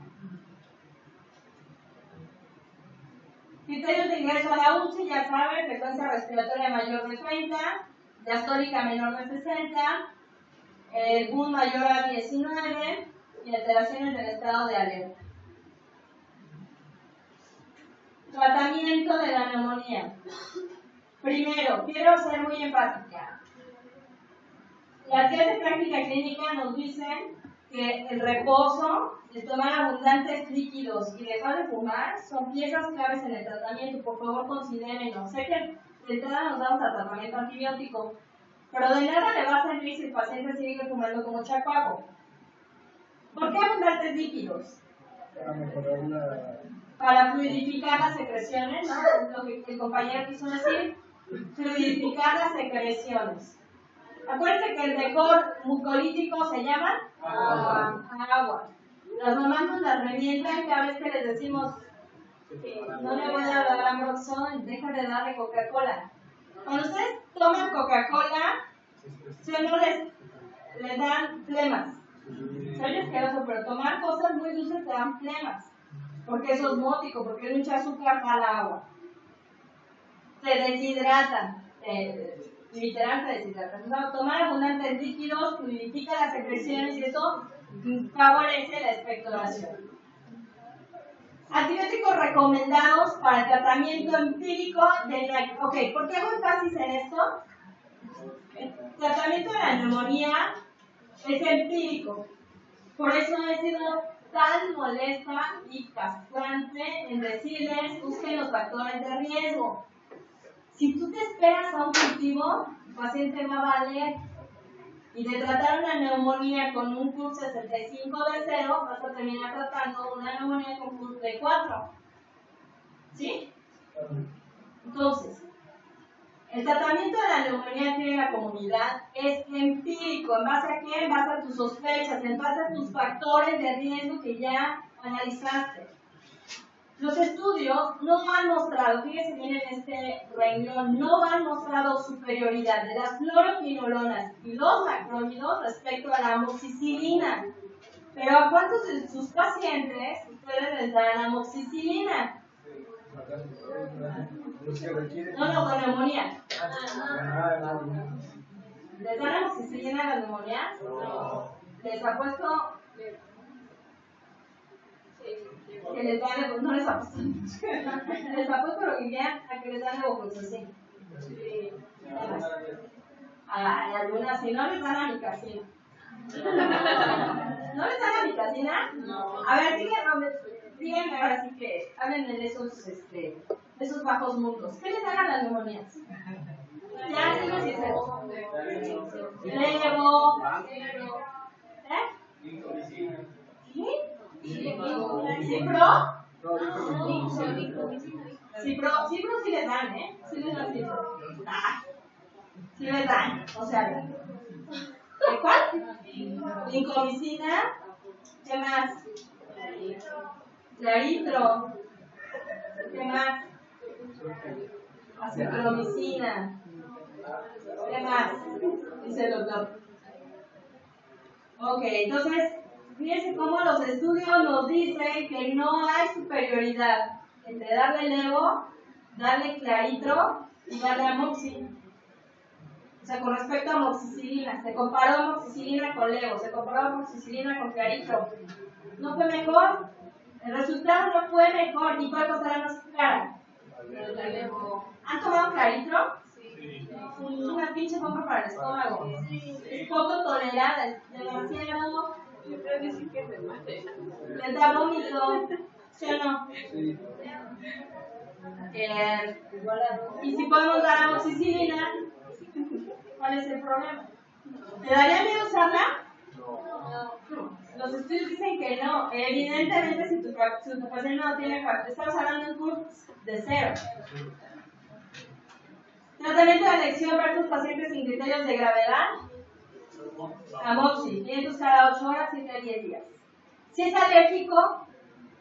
Criterios de ingreso a la UCI, ya saben, frecuencia respiratoria mayor de 30, diastólica menor de 60, el BUN mayor a 19 y alteraciones del estado de alerta. Tratamiento de la neumonía. Primero, quiero ser muy enfática. Las guías de práctica clínica nos dicen que el reposo, el tomar abundantes líquidos y dejar de fumar son piezas claves en el tratamiento. Por favor, considérenlo. Sé que de entrada nos damos al tratamiento antibiótico, pero de nada le va a servir si el paciente sigue fumando como chacuaco. ¿Por qué abundantes líquidos? Para mejorar la... Para fluidificar las secreciones, ¿no? Lo que el compañero quiso decir, fluidificar las secreciones. Acuérdense que el mejor mucolítico se llama agua. Las mamás nos las revientan cada vez que les decimos no le voy a dar Ambroxol, deja de darle Coca-Cola. Cuando ustedes toman Coca-Cola, si no les dan flemas. Soy asqueroso, pero tomar cosas muy dulces te dan flemas. Porque es osmótico, porque es mucha azúcar para el agua. Te deshidratan. Literal te deshidratan. Entonces, tomar abundantes líquidos fluidifica las secreciones y eso favorece la expectoración. Antibióticos recomendados para el tratamiento empírico de la... Ok, ¿por qué hago énfasis en esto? El tratamiento de la neumonía es empírico. Por eso he sido tan molesta y castrante en decirles busquen los factores de riesgo. Si tú te esperas a un cultivo, el paciente va a valer. Y de tratar una neumonía con un CUR 65 de 0, vas a terminar tratando una neumonía con CUR de 4. ¿Sí? Entonces, el tratamiento de la neumonía que en la comunidad es empírico. ¿En base a qué? En base a tus sospechas, en base a tus factores de riesgo que ya analizaste. Los estudios no han mostrado, fíjense bien en este renglón, no han mostrado superioridad de las fluoroquinolonas y los macrólidos respecto a la amoxicilina. Pero ¿a cuántos de sus pacientes ustedes les dan amoxicilina? No, con neumonía. ¿Les dan amoxicilina a las neumonías? No. ¿Les apuesto que les dan, no les apuesto, les apuesto lo que quieran a que les dan levofloxacin? Sí. Ay, algunas, si no les dan amicacina. ¿No les dan amicacina? No. A ver, díganme ahora sí que hablen de esos bajos mundos. ¿Qué les dan a las neumonías? Ya, sí, no sé. Levo. ¿Cipro? Cipro sí les dan, ¿eh? Sí les dan cipro. Sí les dan. O sea, ¿cuál? Lincomicina. ¿Qué más? Claritro. ¿Qué más? Acetromicina. ¿Qué más? Dice el doctor. Ok, entonces, fíjense cómo los estudios nos dicen que no hay superioridad entre darle levo, darle claritro y darle amoxi. O sea, con respecto a amoxicilina, se comparó amoxicilina con levo, se comparó amoxicilina con claritro. ¿No fue mejor? El resultado no fue mejor. ¿Y cuál cosa era más clara? ¿Han tomado claritro? Sí. Es una pinche bomba para el estómago. Sí. Es poco tolerada, es demasiado. Les da vómito, ¿sí o no? Sí. Y si podemos dar amoxicilina, ¿cuál es el problema? ¿Te daría miedo usarla? No. Los estudios dicen que no. Evidentemente, si tu paciente no tiene factor, estamos hablando en cursos de 0. Tratamiento de elección para tus pacientes sin criterios de gravedad. Amoxi, 500 cada 8 horas, 7 a 10 días. Si es alérgico,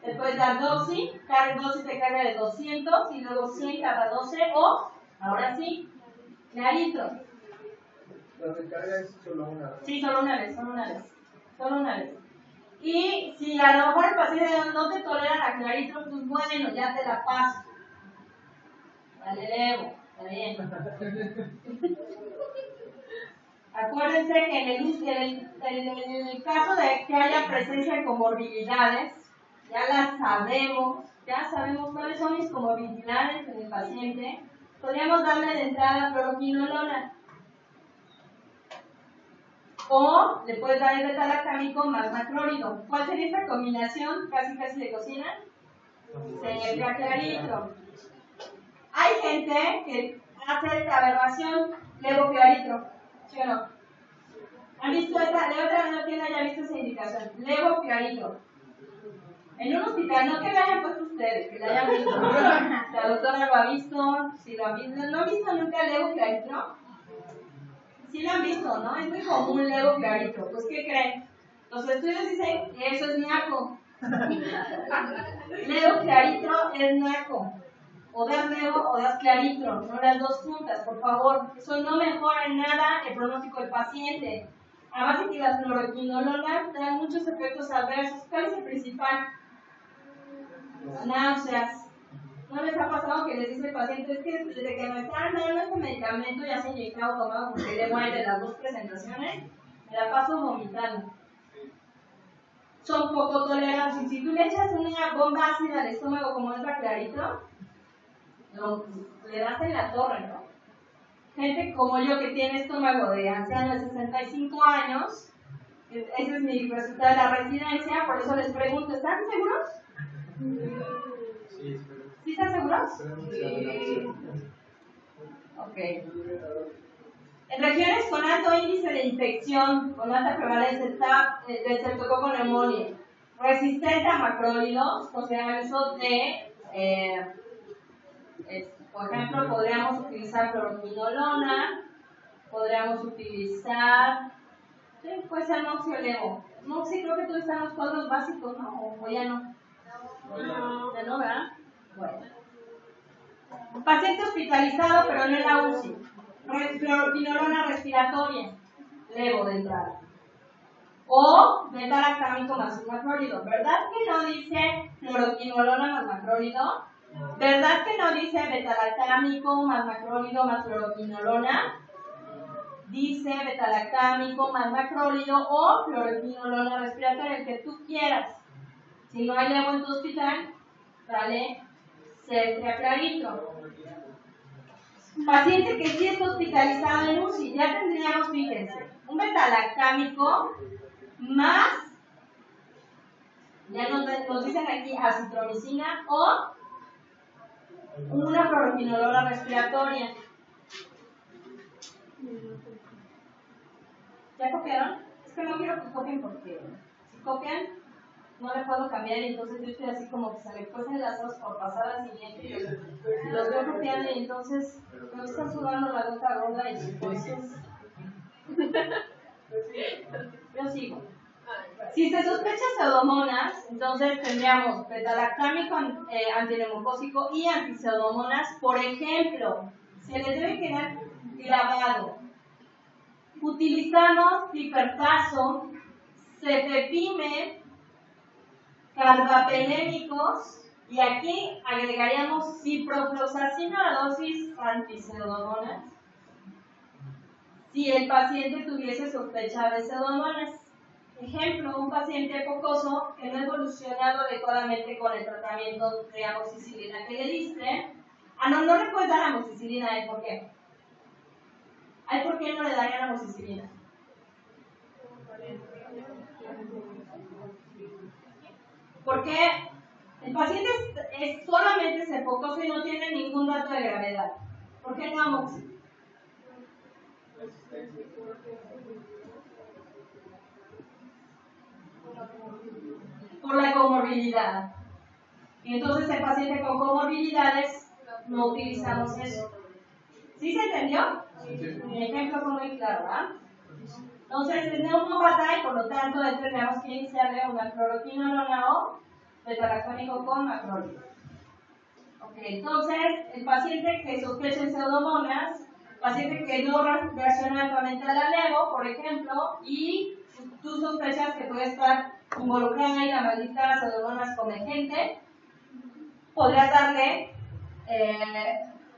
te puedes dar dosis, dosis de carga de 200 y luego 100 cada 12 o, ahora sí, clarito. La descarga es solo una vez. Sí, solo una vez. Y si a lo mejor el paciente no te tolera la clarito, pues bueno, ya te la paso. Dale, levo, está bien. Acuérdense que en el caso de que haya presencia de comorbilidades, ya sabemos cuáles son mis comorbilidades en el paciente, podríamos darle de entrada fluoroquinolona. O le puedes dar el betalactámico más macrólido. ¿Cuál sería esta combinación? Casi de cocina. Sería clarito. Hay gente que hace esta aberración levoclaritro. ¿Sí o no? ¿Han visto esta? Leotra no tiene haya visto esa indicación. Levoclaritro. En un hospital, no que la hayan puesto ustedes, que la hayan visto. La doctora lo ha visto. Si lo han visto, ¿no han visto nunca levoclaritro? Sí lo han visto, ¿no? Es muy común levo clarito. Pues, ¿qué creen? Los estudios dicen que eso es naco. Levo clarito es naco. O das levo o das clarito, no las dos juntas, por favor. Eso no mejora en nada el pronóstico del paciente. Además de que las fluoroquinolonas dan muchos efectos adversos. ¿Cuál es el principal? Náuseas. ¿No les ha pasado que les dice el paciente, es que desde que me están dando este medicamento ya se inyectado tomado porque le muere las dos presentaciones, me la paso vomitando? Son poco tolerantes. Y si tú le echas una bomba ácida al estómago como es la clarito, le das en la torre, ¿no? Gente como yo que tiene estómago de anciano de 65 años, ese es mi resultado de la residencia, por eso les pregunto, ¿están seguros? Sí, ¿Sí están seguros? sí. Ok. En regiones con alto índice de infección, con alta prevalencia de Streptococcus pneumoniae, resistente a macrólidos, consideran uso de, por ejemplo, podríamos utilizar fluoroquinolona, podríamos utilizar, sí, puede ser moxilevo. Moxi creo que todos están los cuadros básicos, ¿no? O ya no. Ya no, ¿verdad? Bueno. Paciente hospitalizado, pero no en la UCI. Fluoroquinolona respiratoria, levo de entrada. O betalactámico más macrólido. ¿Verdad que no dice fluoroquinolona más macrólido? ¿Verdad que no dice betalactámico más macrólido más fluoroquinolona? Dice betalactámico más macrólido o fluoroquinolona respiratoria, el que tú quieras. Si no hay levo en tu hospital, dale ceftriaxonito. Paciente que sí está hospitalizado en UCI, ya tendríamos, fíjense, un betalactámico más, ya nos dicen aquí acitromicina o una fluoroquinolona respiratoria. ¿Ya copiaron? Es que no quiero que copien porque si copian no le puedo cambiar y entonces yo estoy así como que se me cuecen las hojas por pasar al siguiente y los veo copiando y entonces me está sudando la gota gorda y entonces yo sigo. Si se sospecha pseudomonas, entonces tendríamos betalactámico, antineumocócico y antipseudomonas. Por ejemplo, se les debe quedar grabado. Utilizamos pipertazo, cefepime, carbapenémicos y aquí agregaríamos ciprofloxacino a dosis antipseudomonas si el paciente tuviese sospecha de pseudomonas. Ejemplo, un paciente focoso que no ha evolucionado adecuadamente con el tratamiento de amoxicilina que le diste. No le puedes dar amoxicilina, ¿por qué? ¿Por qué no le darían amoxicilina? Porque el paciente es solamente cefocoso y no tiene ningún dato de gravedad. ¿Por qué no amoxicilina? Por la comorbilidad. Y entonces el paciente con comorbilidades no utilizamos eso. ¿Sí se entendió? Mi ejemplo fue muy claro, ¿verdad? Entonces es neumópata y por lo tanto tendríamos que iniciarle una cloroquinolona o beta-lactónico con macrolida. Ok, entonces el paciente que sospecha en pseudomonas, paciente que no reacciona adecuadamente al alevo, por ejemplo, y tú sospechas que puede estar involucrada ahí la maldita pseudomonas convergente, podrías darle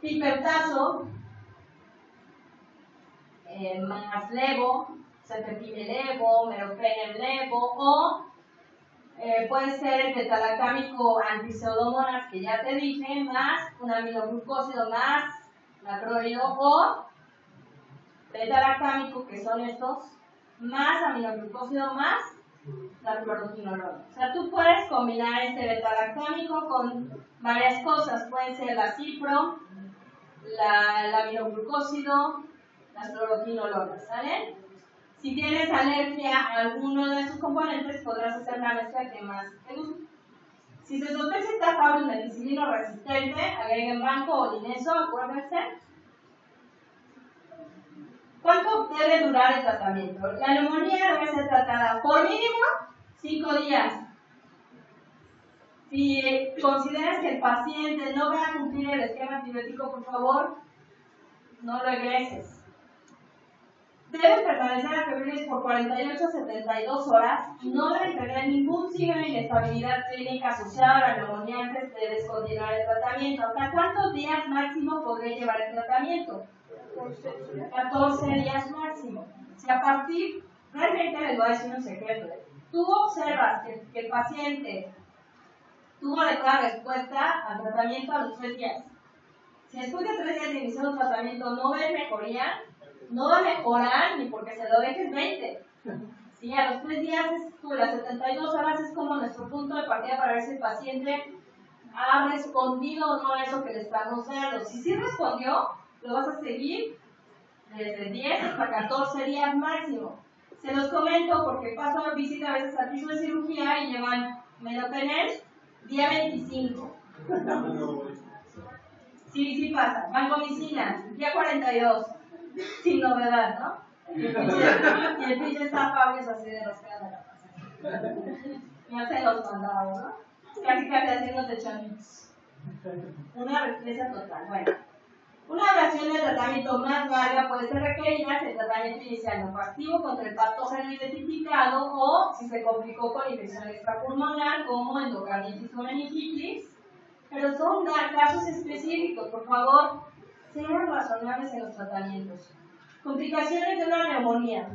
pipeptazo más levo, cefepime levo, meropenem levo, o puede ser el betalactámico antipseudomonas que ya te dije, más un aminoglucósido más macrólido, o betalactámico, que son estos, más aminoglucósido más la cloroquinolona. O sea, tú puedes combinar este betalactámico con varias cosas, puede ser la cipro, el aminoglucósido, las cloroquinolonas, ¿sale? Si tienes alergia a alguno de sus componentes, podrás hacer la mezcla que más te guste. Si se sospecha esta fábrica meticilino resistente, agreguen banco o lineso, acuérdense. ¿Cuánto debe durar el tratamiento? La neumonía debe ser tratada por mínimo 5 días. Si consideras que el paciente no va a cumplir el esquema antibiótico, por favor, no lo egreses. Deben permanecer febriles por 48 a 72 horas y no deben tener ningún signo de inestabilidad clínica asociado a la neumonía antes de descontinuar el tratamiento. ¿Hasta cuántos días máximo podría llevar el tratamiento? 14 días máximo. Si a partir, realmente les voy a decir un secreto. Tú observas que el paciente tuvo adecuada respuesta al tratamiento a los 3 días. Si después de 3 días de iniciar un tratamiento no ves mejoría, no va a mejorar ni porque se lo dejes 20. Sí, a los 3 días, las 72 horas es como nuestro punto de partida para ver si el paciente ha respondido o no a eso que le estamos dando. Si sí respondió, lo vas a seguir desde 10 hasta 14 días máximo. Se los comento porque paso a visita a veces al piso de cirugía y llevan meropenem día 25. Sí pasa. Vancomicina, día 42. Sin novedad, ¿no? Y el pinche está Fabio así de rascada de la pasa. Ya se los mandaba, ¿no? Casi haciéndote chonitos. Una respuesta total. Bueno, una oración de tratamiento más larga puede ser requerida si el tratamiento inicial no fue activo contra el patógeno identificado o si se complicó con infección extrapulmonar como endocarditis o meningitis. Pero son casos específicos, por favor. Sean razonables en los tratamientos. Complicaciones de una neumonía.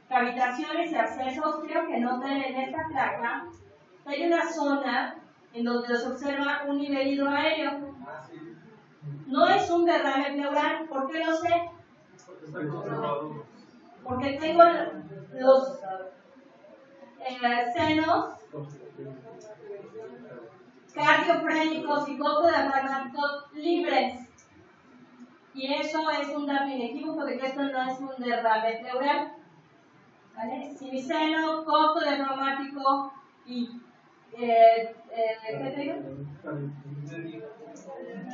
Cavitaciones y abscesos. Creo que noten en esta placa hay una zona en donde se observa un nivel hidroaéreo. No es un derrame pleural. ¿Por qué lo sé? Porque tengo los senos cardiofrénicos y coco diafragmáticos libres. Y eso es un dato inequívoco de que esto no es un derrame pleural. ¿Vale? Si mi seno, coco diafragmático y ¿qué te digo?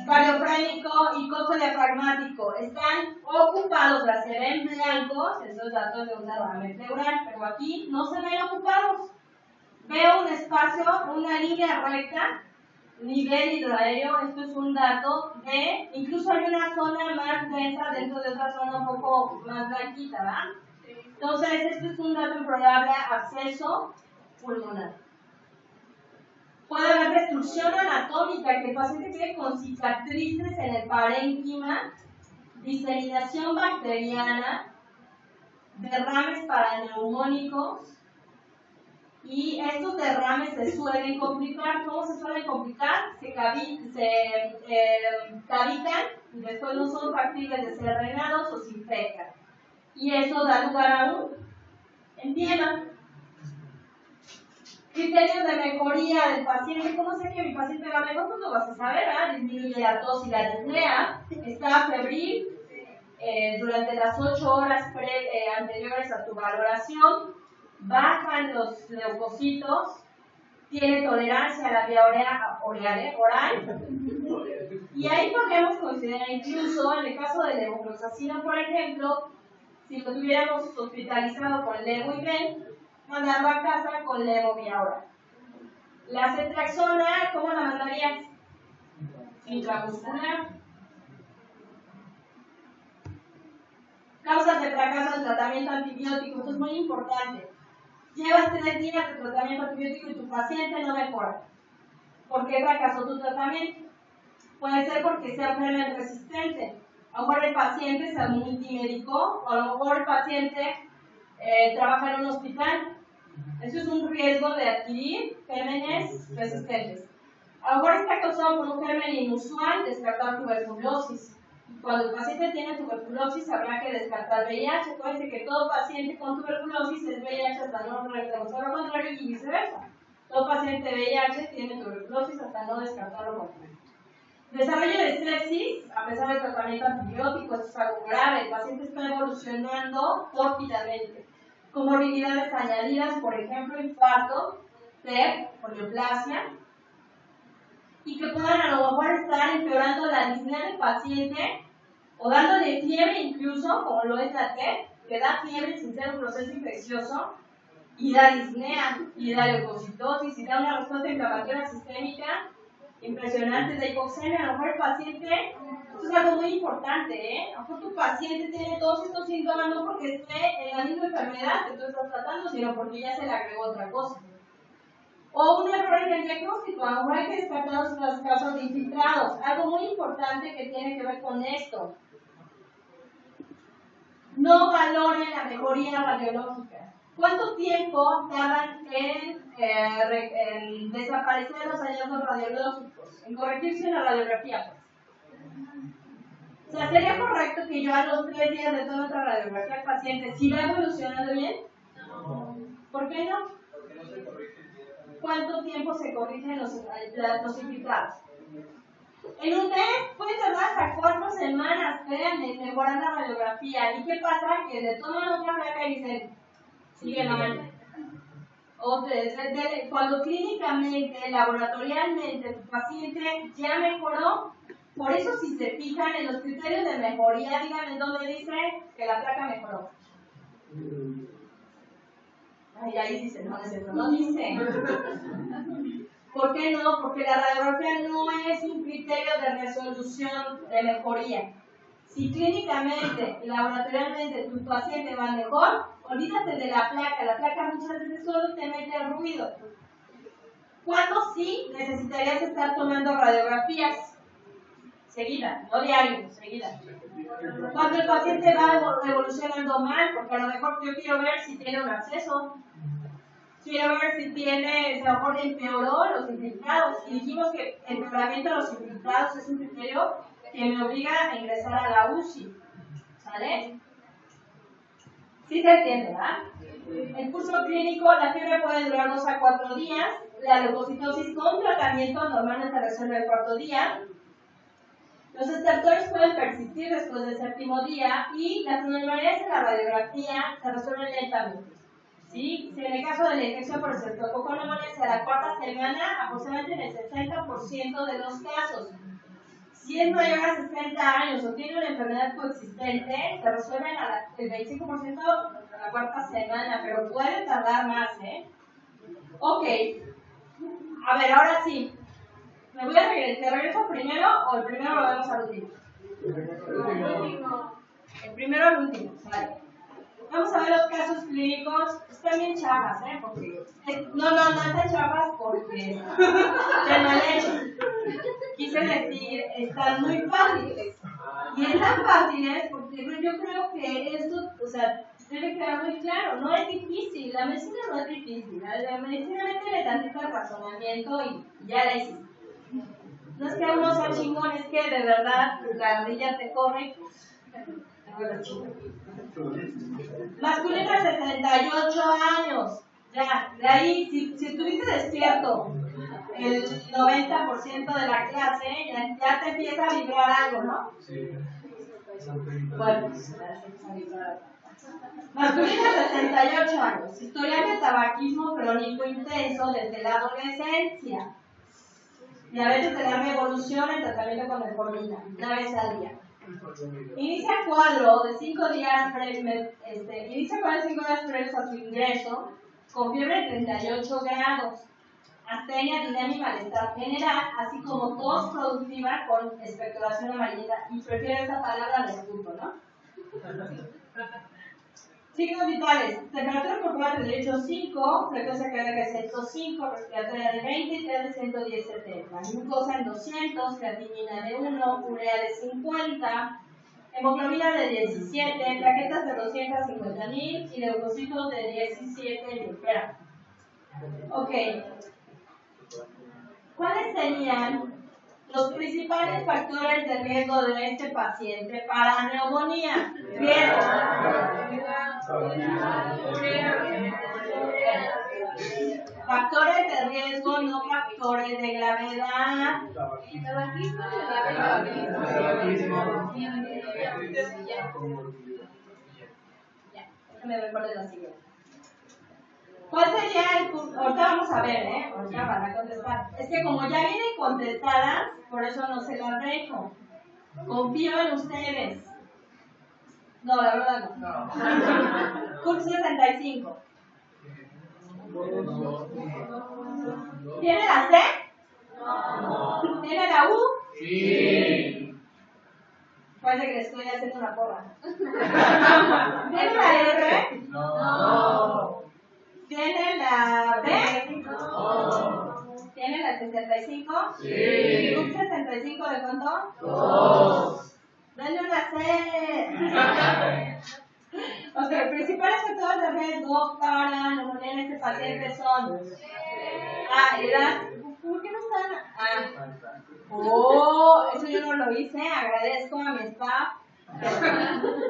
Cardiofrénico y coco diafragmático están ocupados, la se ven blancos, esos datos de un derrame pleural, pero aquí no se ven ocupados. Veo un espacio, una línea recta, nivel hidroaéreo, esto es un dato de, incluso hay una zona más densa dentro de otra zona un poco más blanquita, ¿verdad? Entonces, esto es un dato improbable, absceso pulmonar. Puede haber destrucción anatómica, que el paciente quede con cicatrices en el parénquima, diseminación bacteriana, derrames paraneumónicos, y estos derrames se suelen complicar. ¿Cómo se suelen complicar? Se cavitan y después no son factibles de ser drenados o se infectan. Y eso da lugar a un edema. Criterios de mejoría del paciente. ¿Cómo sé que mi paciente va mejor? Pues lo vas a saber, ¿verdad? Disminuye la tos y la disnea, está febril durante las 8 horas anteriores a tu valoración. bajan los leucocitos, tiene tolerancia a la vía oral, y ahí podríamos considerar incluso, en el caso del levofloxacino, por ejemplo, si lo tuviéramos hospitalizado con levoiben, mandarlo a casa con levo vía oral. La ceftriaxona, ¿cómo la mandarías? Intramuscular. Causas de fracaso del tratamiento antibiótico, esto es muy importante. Llevas 3 días de tratamiento antibiótico y tu paciente no mejora. ¿Por qué fracasó tu tratamiento? Puede ser porque sea enfermedad resistente. A lo mejor el paciente se multimedicó, o a lo mejor el paciente trabaja en un hospital. Eso es un riesgo de adquirir gérmenes resistentes. A lo mejor está causado por un germen inusual, descartar tuberculosis. Cuando el paciente tiene tuberculosis, habrá que descartar VIH. Acuérdense que todo paciente con tuberculosis es VIH hasta no demostrar lo contrario y viceversa. Todo paciente VIH tiene tuberculosis hasta no descartar lo contrario. Desarrollo de sepsis, a pesar del tratamiento antibiótico, esto es algo grave. El paciente está evolucionando tórpidamente. Comorbilidades añadidas, por ejemplo, infarto, TEP, polioplasia, y que puedan a lo mejor estar empeorando la disnea del paciente o dándole fiebre incluso, como lo es la TEP, que da fiebre sin ser un proceso infeccioso, y da disnea, y da leucocitosis, y da una respuesta inflamatoria sistémica impresionante de hipoxemia. A lo mejor el paciente, esto es algo muy importante, a lo mejor tu paciente tiene todos estos síntomas no porque esté en la misma enfermedad que tú estás tratando, sino porque ya se le agregó otra cosa. O un error en el diagnóstico, a lo mejor hay que descartar las causas de infiltrados. Algo muy importante que tiene que ver con esto. No valoren la mejoría radiológica. ¿Cuánto tiempo tardan en desaparecer los hallazgos radiológicos? En corregirse una radiografía, pues. O sea, ¿sería correcto que yo a los 3 días de toda otra radiografía al paciente, si va evolucionando bien? ¿Por qué no? ¿Cuánto tiempo se corrigen los infiltrados? En un test puede tardar hasta 4 semanas, créanme, en mejorar la radiografía. ¿Y qué pasa? Que le toman otra placa y dicen, sigue mal. O cuando clínicamente, laboratorialmente, tu paciente ya mejoró. Por eso, si se fijan en los criterios de mejoría, díganme dónde dice que la placa mejoró. Ay, ahí dice, no, no dice. ¿Por qué no? Porque la radiografía no es un criterio de resolución de mejoría. Si clínicamente y laboratorialmente tu paciente va mejor, olvídate de la placa. La placa muchas veces solo te mete ruido. ¿Cuándo sí necesitarías estar tomando radiografías? Seguida, no diario, seguida. Cuando el paciente va evolucionando mal, porque a lo mejor yo quiero ver si tiene un absceso. Quiero ver si tiene, a lo mejor empeoró los infiltrados. Y dijimos que el empeoramiento de los infiltrados es un criterio que me obliga a ingresar a la UCI. ¿Sale? ¿Sí se entiende, verdad? El curso clínico, la fiebre puede durar 2 a 4 días. La leucocitosis con tratamiento normalmente resuelve el 4º día. Los estertores pueden persistir después del 7º día y las anormalidades en la radiografía se resuelven lentamente. ¿Sí? Si en el caso de la infección por estreptococo pneumoniae a la 4ª semana, aproximadamente en el 60% de los casos. Si es mayor a 60 años o tiene una enfermedad coexistente, se resuelven el 25% a la 4ª semana, pero puede tardar más, ¿eh? Ok. A ver, ahora sí. ¿Me voy a regreso primero o el primero lo vemos al último? El primero al último, ¿vale? Vamos a ver los casos clínicos. Están bien chafas, ¿eh? Porque, no están chafas porque están mal hechos. Quise decir, están muy fáciles. Y están fáciles porque yo creo que esto, o sea, debe quedar muy claro. No es difícil, la medicina no es difícil. La medicina métele tantito al razonamiento y ya la hiciste. No es que uno sea chingón, es que de verdad la ardilla te corre. Masculino de 78 años. Ya, de ahí, si estuviste despierto el 90% de la clase, ya te empieza a vibrar algo, ¿no? Sí. Bueno, pues ya se empieza a vibrar. Masculina, 68 años. Historial de tabaquismo crónico intenso desde la adolescencia. Diabetes de larga evolución en tratamiento con metformina, una vez al día. Inicia cuadro de 5 días previos a su ingreso con fiebre de 38 grados, astenia, dinemia y malestar general, así como tos productiva con expectoración amarilla. Y prefiero esa palabra al escudo, ¿no? Signos vitales: temperatura corporal de 38,5, frecuencia cardíaca de 105, respiratoria de 20 y de 110-70, glucosa en 200, creatinina de 1, urea de 50, hemoglobina de 17, plaquetas de 250.000 y leucocitos de 17.000. Espera. Ok. ¿Cuáles serían los principales factores de riesgo de este paciente para neumonía? Riesgo. Factores de riesgo, no factores de gravedad. Déjame ver cuál es la siguiente. ¿Cuál sería el punto? Ahorita vamos a ver, ahorita van a contestar. Es que como ya vienen contestadas, por eso no se las dejo. Confío en ustedes. No, la verdad no. CURP 65. ¿Tiene la C? No. ¿Tiene la U? Sí. Parece que le estoy haciendo una porra. ¿Tiene la R? No. ¿Tiene la B? No. ¿Tiene la 65? Sí. ¿CURP 65 de cuánto? 2. Denle una C. Ok, principales factores de riesgo para neumonía en este paciente son edad. ¿Por qué no están? Eso yo no lo hice. Agradezco a mi staff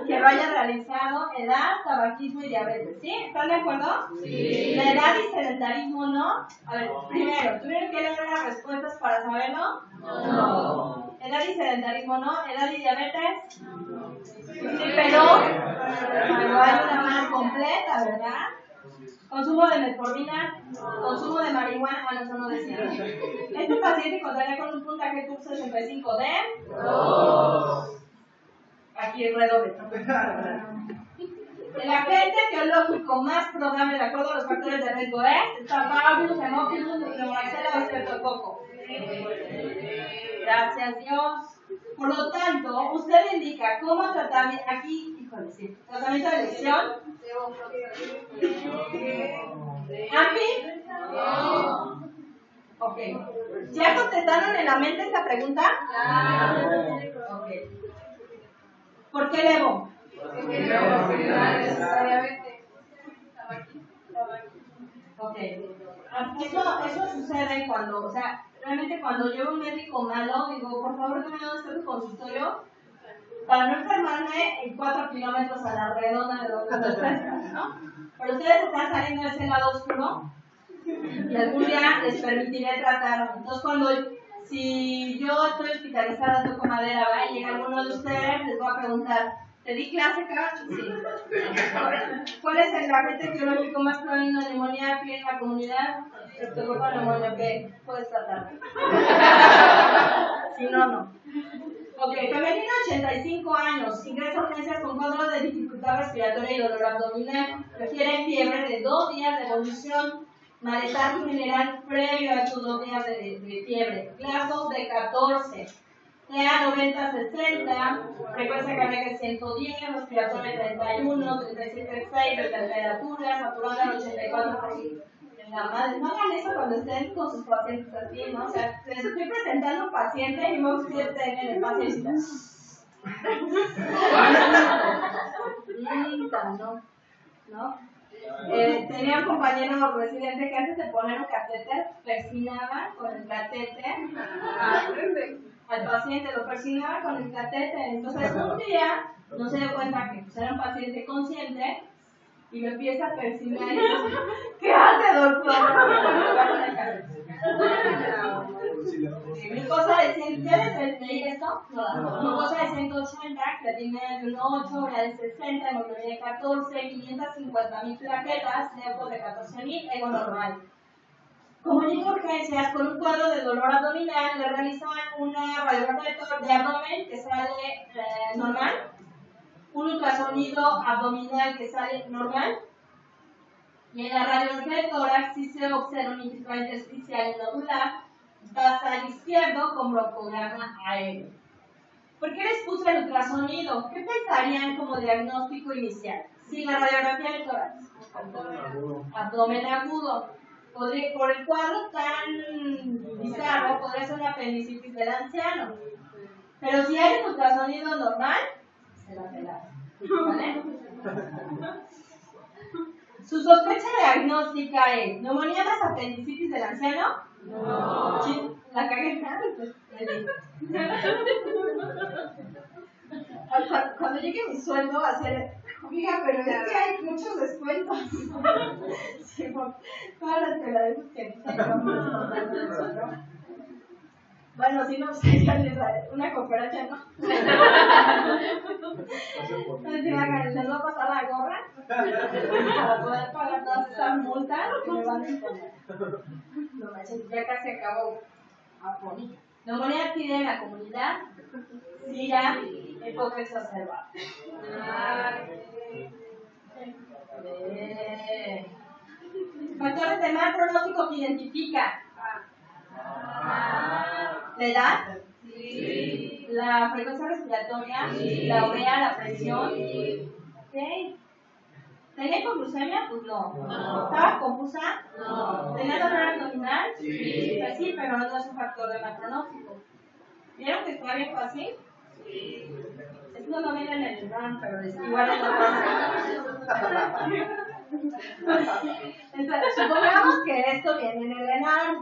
que lo haya realizado. Edad, tabaquismo y diabetes. ¿Sí? ¿Están de acuerdo? Sí. La edad y sedentarismo no. A ver, primero, ¿tuvieron que leer las respuestas para saberlo? No. Edad y sedentarismo no. Edad y diabetes. Sí, pero hay una más completa, ¿verdad? Consumo de metformina, consumo de marihuana, eso no decía. Este paciente contaría con un puntaje CURP 65 de 2. Aquí el redoble. El agente biológico más probable de acuerdo a los factores de riesgo es Staphylococcus, Haemophilus, Neumoxella o Streptococcus. Gracias Dios. Por lo tanto, usted indica cómo tratar aquí, híjole, sí, tratamiento de elección. ¿Ampi? No. Ok. ¿Ya contestaron en la mente esta pregunta? Ok. ¿Por qué Levo? Ok. Eso sucede cuando, o sea, realmente cuando llevo un médico malo, digo, por favor, déjame dónde está tu consultorio para no enfermarme en 4 kilómetros a la redonda de donde están, ¿no? Pero ustedes están saliendo de ese lado oscuro y algún día les permitiré tratarlo. Entonces, si yo estoy hospitalizada, toco madera, va y llega alguno de ustedes, les voy a preguntar, ¿te di clase, cabrón? Sí. ¿Cuál es el agente biológico más probable de neumonía aquí en la comunidad? Streptococcus neumonía, que puedes tratar. Si no, no. Ok, femenina, 85 años, ingresa a urgencias con cuadro de dificultad respiratoria y dolor abdominal. Refiere fiebre de 2 días de evolución, malestar general previo a sus 2 días de fiebre. Glasgow de 14. TEA 90-60, frecuencia cardíaca 110, respiratoria 31, 37,6 de temperatura, saturada al 84%. La madre, no hagan eso cuando estén con sus pacientes así, ¿no? O sea, les estoy presentando un paciente y luego ustedes estén en el paciente. ¿No? Tenía un compañero residente que antes de poner un catéter, persinaba con el catéter al paciente, lo persinaba con el catéter. Entonces un día no se dio cuenta que era un paciente consciente y me empieza a persignar y dice, ¿qué hace, doctor? Glucosa de 100, ¿quieres leer esto? No. Glucosa de 180, creatinina de 1,8, grasa de 60, hemoglobina de 14, 550.000 plaquetas, leucos de 14.000, ego normal. Comunica urgencias con un cuadro de dolor abdominal, le realizan una radiografía de abdomen que sale normal, un ultrasonido abdominal que sale normal, y en la radiografía de tórax sí se observa un infiltrado intersticial y nodular basal izquierdo con broncograma aéreo. ¿Por qué les puse el ultrasonido? ¿Qué pensarían como diagnóstico inicial? Sí, la radiografía de tórax. Abdomen agudo. Por el cuadro tan bizarro, podría ser una apendicitis del anciano. Pero si hay un ultrasonido normal, se la pelaron. ¿Vale? Su sospecha diagnóstica es neumonía más apendicitis del anciano. No. La cagué. Cuando llegue mi sueldo va a ser, oiga, pero es que hay muchos descuentos. Sí, por todas las peladeras que tengo. Bueno, si no, una cooperacha, ¿no? Les voy a pasar la gorra para poder pagar todas esas multas que me van a imponer. No manches, ya casi acabó. Neumonía adquirida en la comunidad, SIDA, época exacerbada. Factores de mal pronóstico que identifica. ¿La edad? Sí. ¿La frecuencia respiratoria? Sí. ¿La urea, la presión? Sí. ¿Okay? ¿Tenía hipoglucemia? Pues no. ¿Estaba confusa? No. ¿Tenía dolor abdominal? Sí. Pues sí, pero no es un factor de mal pronóstico. ¿Vieron que está bien fácil? Sí. Esto no viene en el plan, pero igual es lo fácil. Entonces, supongamos que esto viene en el ENAR.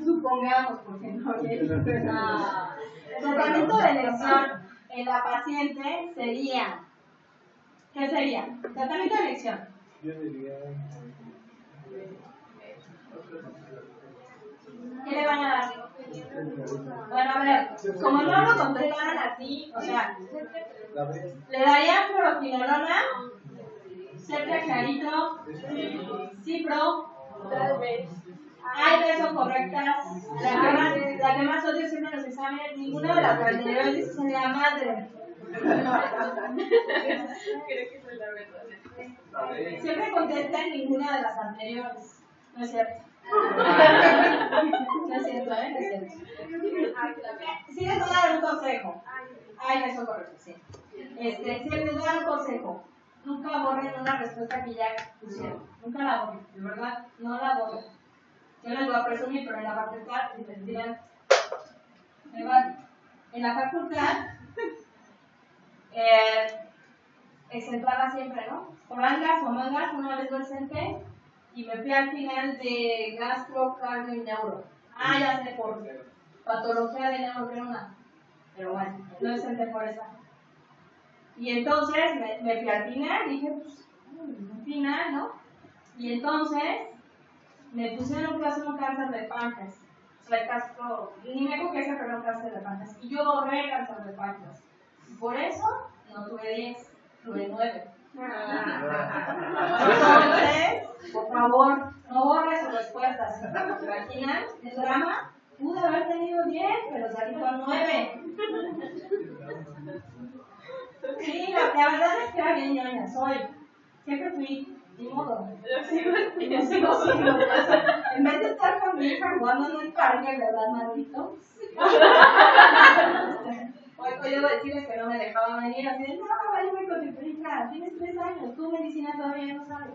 Supongamos, porque no viene. El tratamiento de elección en la paciente sería. ¿Qué sería? Tratamiento de elección. ¿Qué le van a dar? Bueno, a ver, como no lo controlaran así, o sea, le darían fluoroquinolona, Ceptra clarito, Cipro, tal vez. Hay tres son correctas. La que más odio siempre en los exámenes, ninguna de las anteriores es la madre. Siempre contestan ninguna de las anteriores. No es cierto. No es cierto, ¿eh? No es cierto. Sí les voy a dar un consejo. Ay, eso es correcto, sí. Sí les voy a dar un consejo. Nunca borren una respuesta que ya pusieron. Nunca la borren, de verdad, no la borren. Yo les voy a presumir, pero en la facultad les dirán, en la facultad exentraba siempre, ¿no? Por angas o mangas, una vez lo exenté y me fui al final de gastro, cardio y neuro. Ah, ya sé, por patología de neuro, que era una. Pero bueno, no exenté por esa. Y entonces me fui al final, dije, pues, un final, ¿no? Y entonces me pusieron que hacer un cáncer de páncreas. O sea, el caso, ni me acuerdo que ese fue un cáncer de páncreas. Y yo borré el cáncer de páncreas. Y por eso no tuve 10, tuve 9. Entonces, por favor, no borres sus respuestas. Al final, el drama, pude haber tenido 10, pero salí con 9. Sí, la verdad es que era bien ñoña, soy. Siempre fui, ni modo. Yo sigo. En vez de estar con mi hija jugando en un parque, ¿verdad, maldito? Hoy debo decirles que no me dejaban venir así de, no, vaya con tu hija, tienes 3 años, tú medicina todavía no sabes.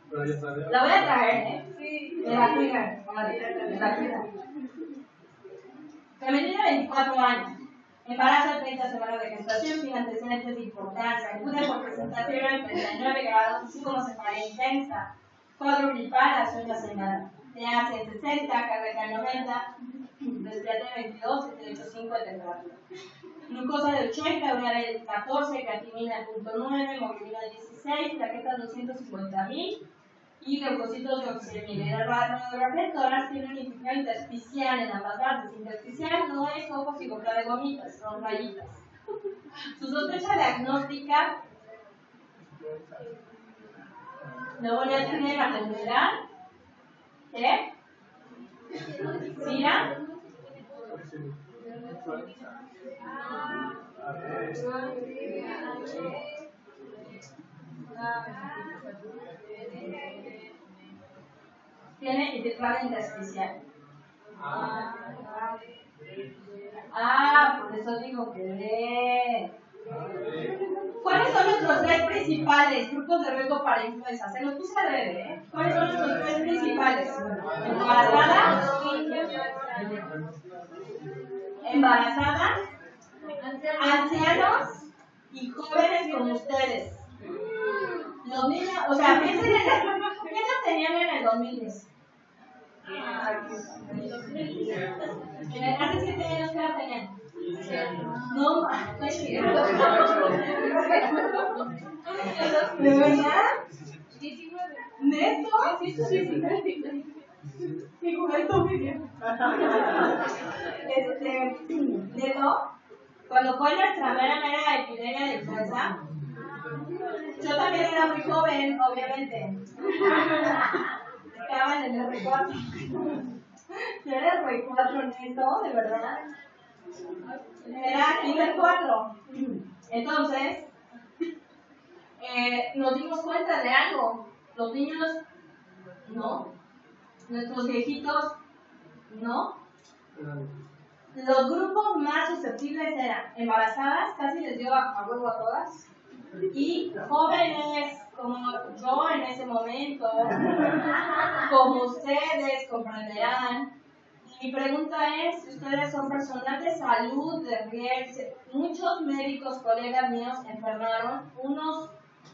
Pero ya sabes. La voy a traer, ¿eh? Sí. Me la cuidan, me la cuidan. Femenina de 24 años. Embarazo de 30 semanas de gestación sin antecedentes de importancia. Aguda por presentación en 39 grados, así como cefalea intensa. Cuadro gripal a la semana. pH en 60, carga en 90, respiratoria 22, 78.5 de temperatura. Glucosa de 80, urea de 14, creatinina 0.9, hemoglobina 16, plaquetas 250.000 y leucocitos de oxidamina. La radiografía de tórax tiene un líquido intersticial en ambas partes. Intersticial no es ojos y boca de gomitas, son rayitas. Su sospecha diagnóstica neumonía tiene la enfermedad, ¿qué? ¿Sira? Tiene infiltrado intersticial. Por eso digo que lee. ¿Cuáles son nuestros tres principales grupos de riesgo para influenza? Se los puse a leer, ¿eh? ¿Cuáles son nuestros tres principales? Embarazadas, ancianos y jóvenes como ustedes. Los niños, o sea, piensen en ¿qué edad tenían en el 2010? Hace 7 años que edad tenían. No, ¿de verdad? 19. ¿Neto? Mi juventud muy bien. Neto, cuando fue nuestra mera epidemia de influenza, yo también era muy joven, obviamente. Estaba en el R4. Yo era el R4 neto, de verdad. Era nivel 4. Entonces, nos dimos cuenta de algo. Los niños, no. Nuestros viejitos, no. Los grupos más susceptibles eran embarazadas, casi les dio a huevo a todas. Y jóvenes, como yo en ese momento, como ustedes comprenderán. Mi pregunta es, si ustedes son personal de salud, de riesgo, muchos médicos, colegas míos, enfermaron, unos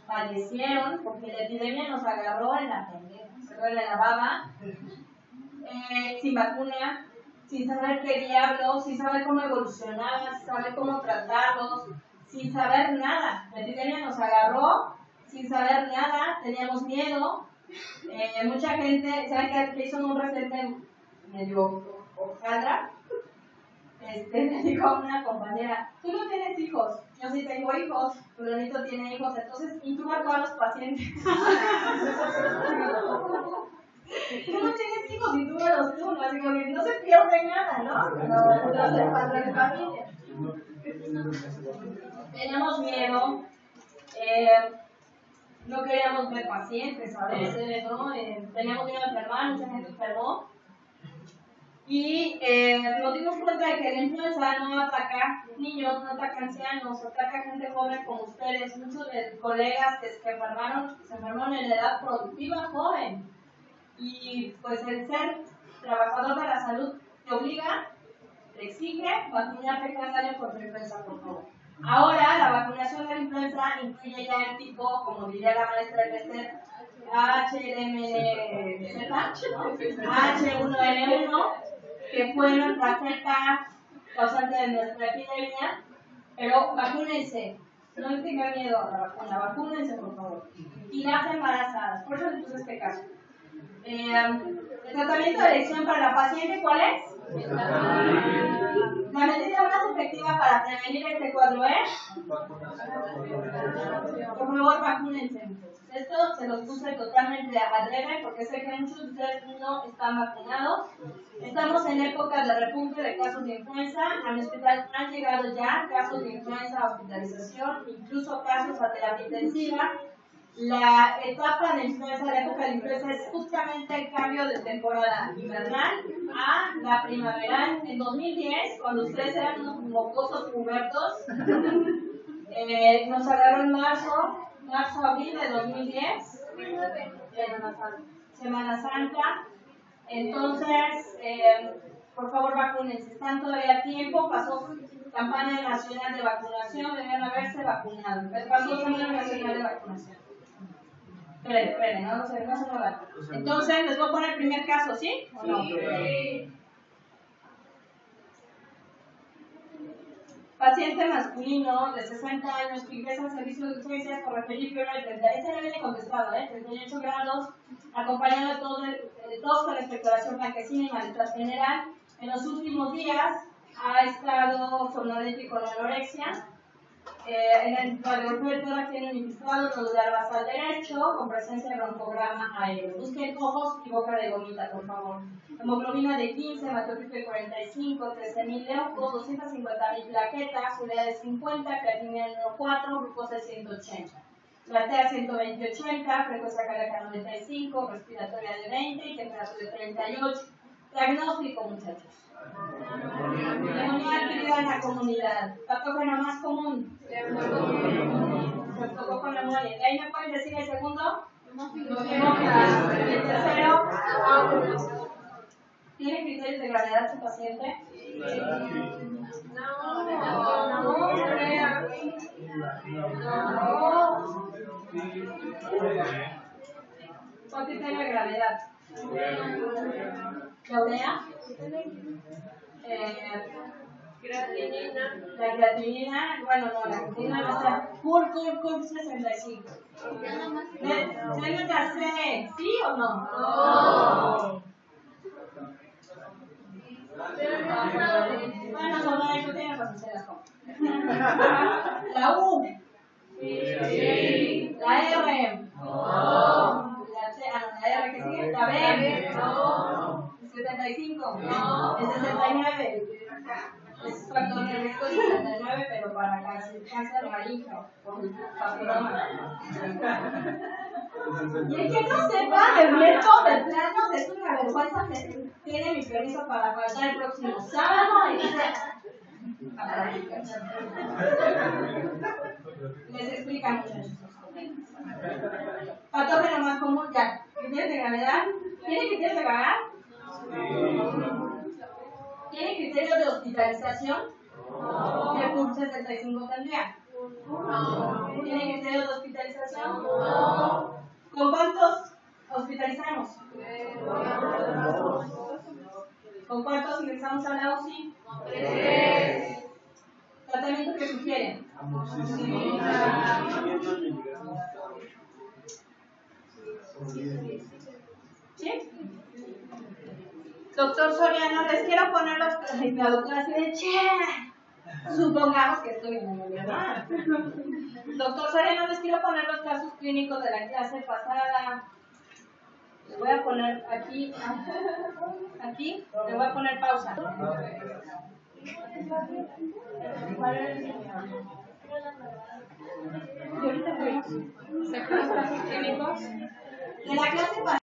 fallecieron porque la epidemia nos agarró en la pendeja, se duele la baba, sin vacuna, sin saber qué diablos, sin saber cómo evolucionaban, sin saber cómo tratarlos, sin saber nada. La epidemia nos agarró sin saber nada, teníamos miedo. Mucha gente, ¿saben qué hizo un reciente medio hojaldra? Me dijo una compañera, tú no tienes hijos, yo sí tengo hijos, Fulanito tiene hijos, entonces intuba a todos los pacientes. Tú no tienes hijos, intúbalos tú, ¿no? Así como que no se pierde nada, ¿no? No se pasa de familia. Teníamos miedo, no queríamos ver pacientes a veces, ¿no? Teníamos miedo a enfermar, mucha gente enfermó. Y nos dimos cuenta de que la influenza no ataca niños, no ataca ancianos, ataca gente joven como ustedes. Muchos de colegas que se enfermaron en la edad productiva joven. Y pues el ser trabajador de la salud te obliga, te exige vacunarte cada año contra influenza, por favor. Ahora, la vacunación de la influenza incluye ya el tipo, como diría la maestra Esther, HMNZ, H1N1, que fue nuestra cepa causante de nuestra epidemia, pero vacúnense, no tengan miedo a la vacuna, vacúnense por favor. Y las embarazadas, por eso les puse este caso. El tratamiento de elección para la paciente, ¿cuál es? La medida más efectiva para prevenir este cuadro es, por favor, vacúnense. Esto se los puse totalmente a breve porque sé que muchos de ustedes no están vacunados. Estamos en época de repunte de casos de influenza. A mi hospital han llegado ya casos de influenza a hospitalización, incluso casos a terapia intensiva. La etapa de influenza, la época de influenza es justamente el cambio de temporada invernal a la primaveral. En 2010, cuando ustedes eran unos mocosos pubertos, nos agarró en marzo-abril de 2010, Semana Santa. Entonces, por favor, vacúnense. Están todavía a tiempo. Pasó campaña nacional de vacunación, deben haberse vacunado. Pasó campaña nacional de vacunación. Esperen, no se muevan. Entonces, les voy a poner el primer caso, ¿sí? ¿O no? Sí. Paciente masculino de 60 años que ingresa al servicio de urgencias con referir fiebre de 30. Este no viene contestado, 38 grados, acompañado de tos con expectoración blanquecina y malestar general. En los últimos días ha estado somnolento y con anorexia. En el radiografía del tórax tiene un infiltrado nodular basal derecho con presencia de broncograma aéreo. Busquen ojos y boca de gomita, por favor. Hemoglobina de 15, hematocrit de 45, 13.000 leucos, 250.000 plaquetas, urea de 50, creatinina de 1,4, glucosa de 180. Platea 120-80, frecuencia cardíaca 95, respiratoria de 20 y temperatura de 38. Diagnóstico, muchachos. Neumonía adquirida en la comunidad. Patógeno más común. Neumonía. ¿Y ahí me pueden decir el segundo? ¿Y el tercero? ¿Tiene criterios de gravedad su paciente? ¿Cuál criterio de gravedad? ¿La urea? La creatinina, bueno, no, la creatinina no está. CUR 65. Señor C, ¿sí o no? No. Bueno, no, eso tiene razón, se las compro. La U. Sí. La R. No. La C, la R que sigue. La B. No. El 75. No. El 69. Es factor de riesgo 69, pero para cáncer maligno, por el papiloma. Y el que no sepa, el método de plano es una vergüenza que tiene mi permiso para faltar el próximo sábado y a practicar. Les explican, muchachos. Patógeno más común, ya. ¿Criterios de gravedad? ¿Tiene criterios de gravedad? ¿Tiene criterios de hospitalización? ¿El CUR 65 tendría? ¿Tiene criterios de hospitalización? ¿Con cuántos hospitalizamos? ¿Con cuántos ingresamos a la UCI? 3. ¿Tratamiento que sugieren? ¿Sí? Doctor Soriano, les quiero poner los... La doctora así de che. Supongamos que estoy en la verdad. Doctor Soriano, les quiero poner los casos clínicos de la clase pasada. Les voy a poner aquí. Aquí. Le voy a poner pausa. Y ahorita vemos. ¿Se acuerdan los casos clínicos? De la clase pasada.